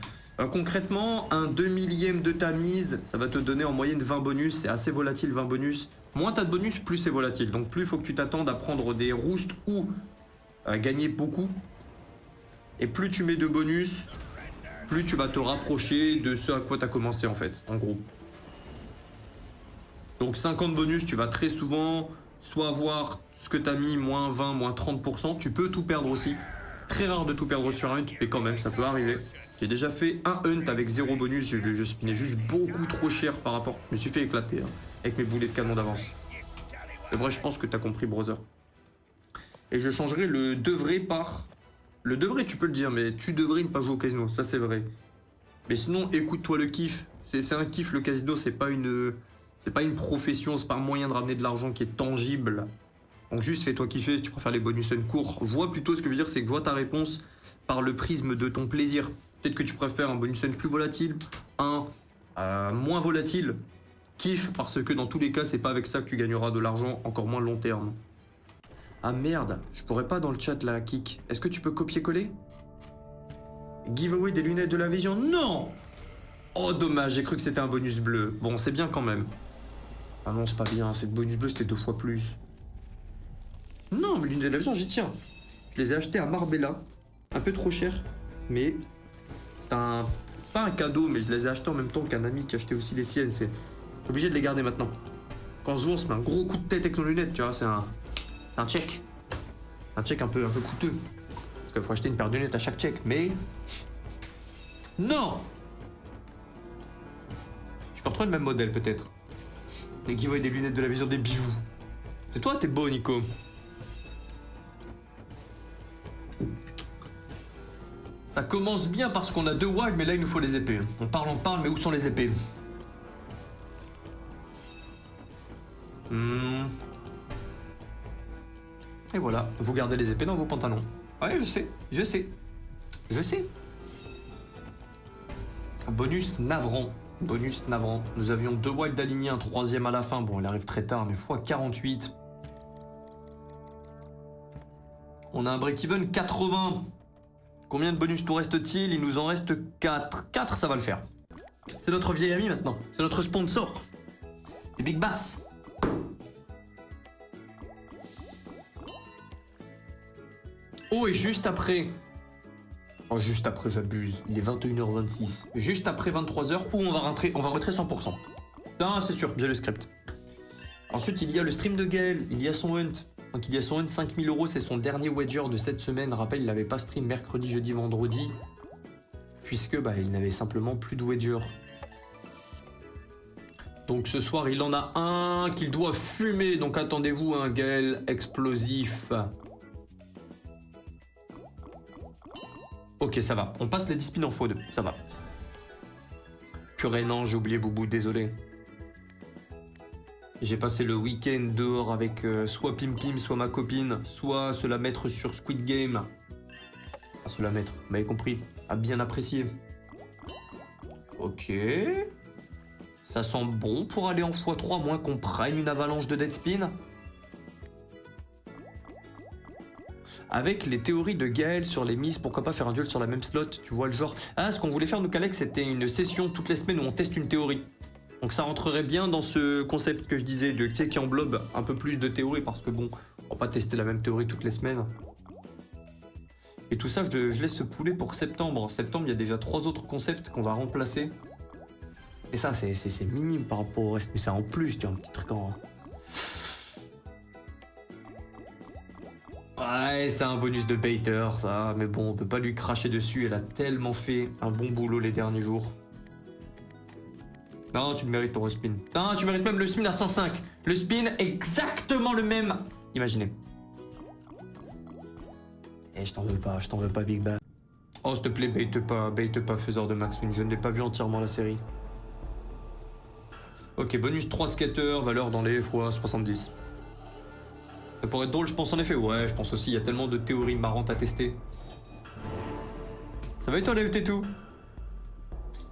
Concrètement, un 2/1000 de ta mise, ça va te donner en moyenne 20 bonus. C'est assez volatile, 20 bonus. Moins t'as de bonus, plus c'est volatile. Donc plus il faut que tu t'attendes à prendre des roustes ou à gagner beaucoup. Et plus tu mets de bonus, plus tu vas te rapprocher de ce à quoi tu as commencé en fait, en gros. Donc 50 bonus, tu vas très souvent soit avoir ce que tu as mis, moins 20, moins 30%. Tu peux tout perdre aussi. Très rare de tout perdre sur un hunt, mais quand même, ça peut arriver. J'ai déjà fait un hunt avec 0 bonus, je spinais juste beaucoup trop cher par rapport. Je me suis fait éclater hein, avec mes boulets de canon d'avance. C'est vrai, je pense que tu as compris, brother. Et je changerai le devrait par... Le devrait, tu peux le dire, mais tu devrais ne pas jouer au casino, ça c'est vrai. Mais sinon, écoute-toi le kiff. C'est un kiff, le casino, c'est pas une profession, c'est pas un moyen de ramener de l'argent qui est tangible. Donc juste fais-toi kiffer, si tu préfères les bonus un court. Vois plutôt, ce que je veux dire, c'est que vois ta réponse par le prisme de ton plaisir. Peut-être que tu préfères un bonus un plus volatile, un moins volatile. Kiff, parce que dans tous les cas, c'est pas avec ça que tu gagneras de l'argent, encore moins long terme. Ah merde, je pourrais pas dans le chat là, Kik. Est-ce que tu peux copier-coller? Giveaway des lunettes de la vision? Non! Oh dommage, j'ai cru que c'était un bonus bleu. Bon, c'est bien quand même. Ah non, c'est pas bien, cette bonus bleu c'était 2 fois plus. Non, mais lunettes de la vision, j'y tiens. Je les ai achetées à Marbella. Un peu trop cher, mais c'est pas un cadeau, mais je les ai achetées en même temps qu'un ami qui achetait aussi les siennes. C'est obligé de les garder maintenant. Quand on se voit, on se met un gros coup de tête avec nos lunettes, tu vois, c'est un check. Un check un peu coûteux. Parce qu'il faut acheter une paire de lunettes à chaque check, mais... Non! Je peux retrouver le même modèle, peut-être. Les giveaways des lunettes de la vision des bivous. C'est toi, t'es beau, Nico. Ça commence bien parce qu'on a 2 wild, mais là, il nous faut les épées. On parle, mais où sont les épées? Et voilà, vous gardez les épées dans vos pantalons. Ouais, je sais. Bonus navrant. Nous avions 2 wild alignés, un 3e à la fin. Bon, il arrive très tard, mais x48. On a un break-even 80. Combien de bonus nous reste-t-il? Il nous en reste 4. 4, ça va le faire. C'est notre vieil ami maintenant. C'est notre sponsor. Les Big Bass. Oh, et juste après... Oh, juste après, j'abuse. Il est 21h26. Juste après 23h, où on va rentrer 100%. Non, c'est sûr, j'ai le script. Ensuite, il y a le stream de Gaël, il y a son hunt. Donc il y a son hunt 5000 €, c'est son dernier wager de cette semaine. Rappel, il n'avait pas stream mercredi, jeudi, vendredi. Puisque il n'avait simplement plus de wager. Donc ce soir, il en a un qu'il doit fumer. Donc attendez-vous, un Gaël explosif. Ok, ça va. On passe les 10 spins en x2, ça va. Purée, non, j'ai oublié Boubou, désolé. J'ai passé le week-end dehors avec soit Pim Pim, soit ma copine, soit se la mettre sur Squid Game. Ah, se la mettre, vous m'avez compris, à bien apprécier. Ok. Ça sent bon pour aller en x3, moins qu'on prenne une avalanche de dead spin. Avec les théories de Gaël sur les mises, pourquoi pas faire un duel sur la même slot, tu vois le genre. Ah, ce qu'on voulait faire, nous, Alex, c'était une session toutes les semaines où on teste une théorie. Donc ça rentrerait bien dans ce concept que je disais, de, tu sais, qui englobe un peu plus de théories, parce que bon, on va pas tester la même théorie toutes les semaines. Et tout ça, je laisse se pouler pour septembre. En septembre, il y a déjà 3 autres concepts qu'on va remplacer. Et ça, c'est minime par rapport au reste, mais c'est en plus, tu vois, un petit truc en... Ouais, c'est un bonus de baiter, ça, mais bon, on peut pas lui cracher dessus, elle a tellement fait un bon boulot les derniers jours. Non, tu mérites ton respin. Non, tu mérites même le spin à 105. Le spin exactement le même. Imaginez. Eh, je t'en veux pas, Big Bad. Oh, s'il te plaît, baite pas, faiseur de Max Win. Je ne l'ai pas vu entièrement la série. Ok, bonus 3 skaters, valeur dans les fois 70. Ça pourrait être drôle, je pense en effet. Ouais, je pense aussi, il y a tellement de théories marrantes à tester. Ça va et toi, Léo, t'es tout?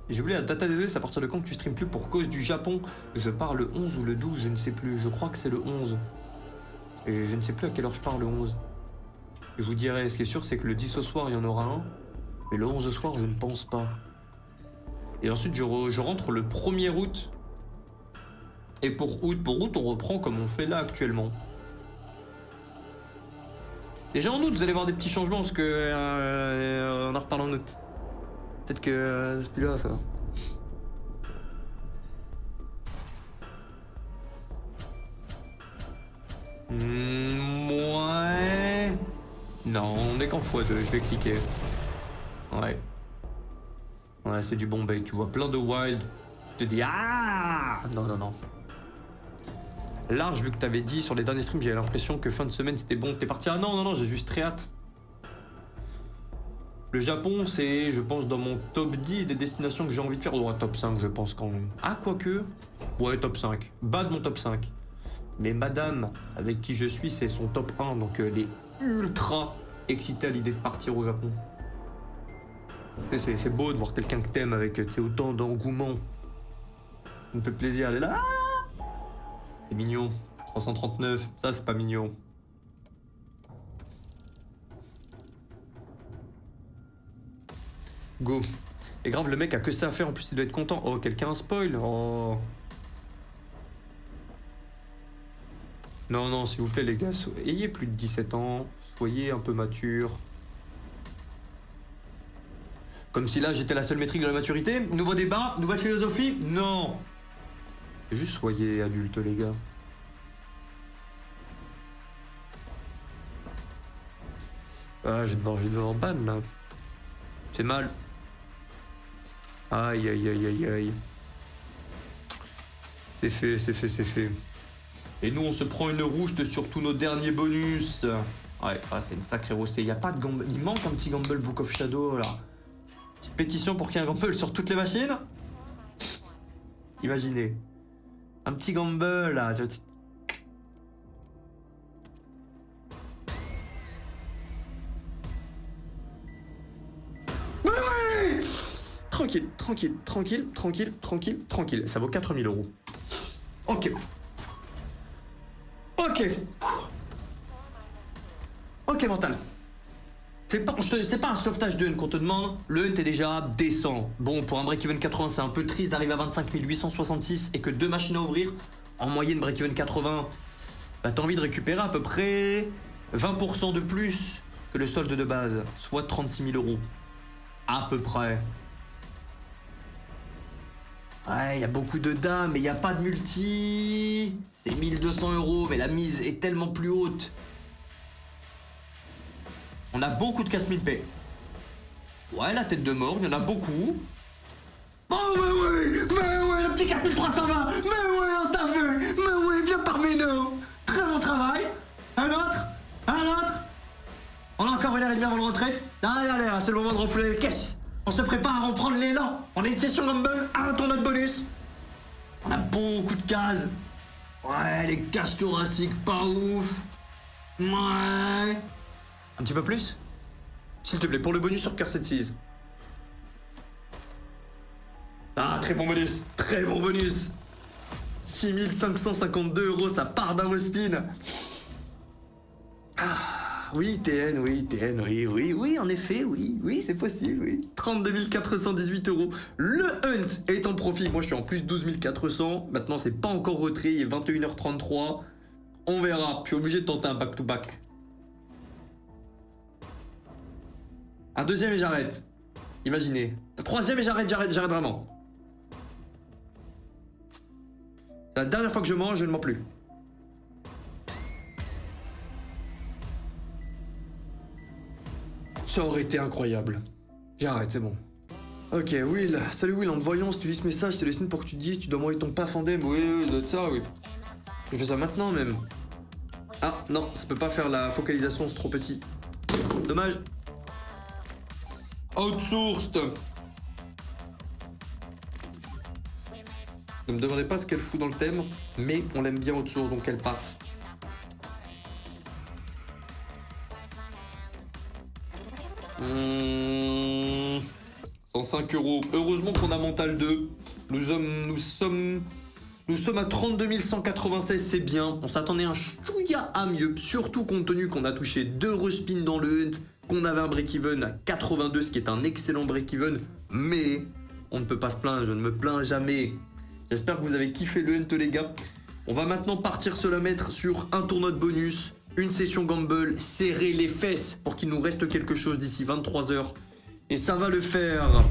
J'ai oublié la data, désolé, c'est à partir de quand que tu streams plus pour cause du Japon? Je pars le 11 ou le 12, je ne sais plus. Je crois que c'est le 11. Et je ne sais plus à quelle heure je pars le 11. Je vous dirai, ce qui est sûr, c'est que le 10 au soir, il y en aura un. Mais le 11 au soir, je ne pense pas. Et ensuite, je rentre le 1er août. Et pour août, on reprend comme on fait là actuellement. Déjà en août, vous allez voir des petits changements parce que on en reparle en août. Peut-être que c'est plus là, ça. Ouais. Non, on est qu'en x2, je vais cliquer. Ouais. Ouais, c'est du bon bait, tu vois plein de wild. Tu te dis, ah. Non. Large, vu que t'avais dit sur les derniers streams, j'avais l'impression que fin de semaine c'était bon, t'es parti. Ah non, j'ai juste très hâte. Le Japon, c'est, je pense, dans mon top 10 des destinations que j'ai envie de faire. Ouais, top 5, je pense quand même. Ah, quoique. Ouais, top 5. Bas de mon top 5. Mais madame, avec qui je suis, c'est son top 1. Donc elle est ultra excitée à l'idée de partir au Japon. C'est beau de voir quelqu'un que t'aimes avec autant d'engouement. Ça me fait plaisir, elle est là. C'est mignon. 339, ça c'est pas mignon. Go. Et grave, le mec a que ça à faire, en plus il doit être content. Oh, quelqu'un spoil. Oh. Non, s'il vous plaît les gars, ayez plus de 17 ans, soyez un peu mature. Comme si là j'étais la seule métrique de la maturité. Nouveau débat, nouvelle philosophie. Non. Juste soyez adultes les gars. Ah, je vais devoir ban là. C'est mal. Aïe. C'est fait. Et nous on se prend une rouste sur tous nos derniers bonus. Ouais, c'est une sacrée roustée. Y a pas de gamble. Il manque un petit gamble Book of Shadow là. Petite pétition pour qu'il y ait un gamble sur toutes les machines. Imaginez. Un petit gamble là. Tranquille. Ça vaut 4000 €. Ok, mental. C'est pas un sauvetage de hunt qu'on te demande. Le hunt est déjà décent. Bon, pour un break-even 80, c'est un peu triste d'arriver à 25 866 et que 2 machines à ouvrir. En moyenne, break-even 80, bah t'as envie de récupérer à peu près 20% de plus que le solde de base, soit 36 000 €. À peu près. Ouais, il y a beaucoup de dames, mais il n'y a pas de multi. C'est 1200 €, mais la mise est tellement plus haute. On a beaucoup de casse-mille paix. Ouais, la tête de mort, il y en a beaucoup. Oh, mais oui, le petit 4320. Mais oui, on t'a vu. Mais oui, viens parmi nous. Très bon travail. Un autre. On a encore une heure et demie avant de rentrer. Allez, c'est le moment de renflouer les caisses. On se prépare, on prend l'élan. On a une session Rumble, un tournoi de bonus. On a beaucoup de cases. Ouais, les cases thoraciques, pas ouf. Ouais. Un petit peu plus? S'il te plaît, pour le bonus sur Cursed Seas. Ah, très bon bonus. Très bon bonus. 6552 €, ça part d'un respin. Ah, oui, TN, oui, en effet, oui, c'est possible, oui. 32 418 €. Le hunt est en profit. Moi, je suis en plus 12 400. Maintenant, c'est pas encore retrait. Il est 21h33. On verra. Je suis obligé de tenter un back-to-back. Un deuxième et j'arrête. Imaginez. Un troisième et j'arrête vraiment. C'est la dernière fois que je mange, je ne mens plus. Ça aurait été incroyable. J'arrête, c'est bon. Ok, Will. Salut Will, en te voyant, si tu lis ce message, c'est le signe pour que tu te dises, tu dois m'envoyer ton paf en dem. Oui, de ça, oui. Je fais ça maintenant même. Ah, non, ça peut pas faire la focalisation, c'est trop petit. Dommage. Outsourced. Ne me demandez pas ce qu'elle fout dans le thème, mais on l'aime bien outsourced, donc elle passe. Mmh, 105 €. Heureusement qu'on a Mental 2. Nous sommes à 32 196, c'est bien. On s'attendait un chouïa à mieux, surtout compte tenu qu'on a touché 2 respins dans le hunt, qu'on avait un break-even à 82, ce qui est un excellent break-even, mais on ne peut pas se plaindre, je ne me plains jamais. J'espère que vous avez kiffé le hunt, les gars. On va maintenant partir se la mettre sur un tournoi de bonus, une session gamble, serrer les fesses pour qu'il nous reste quelque chose d'ici 23 h. Et ça va le faire.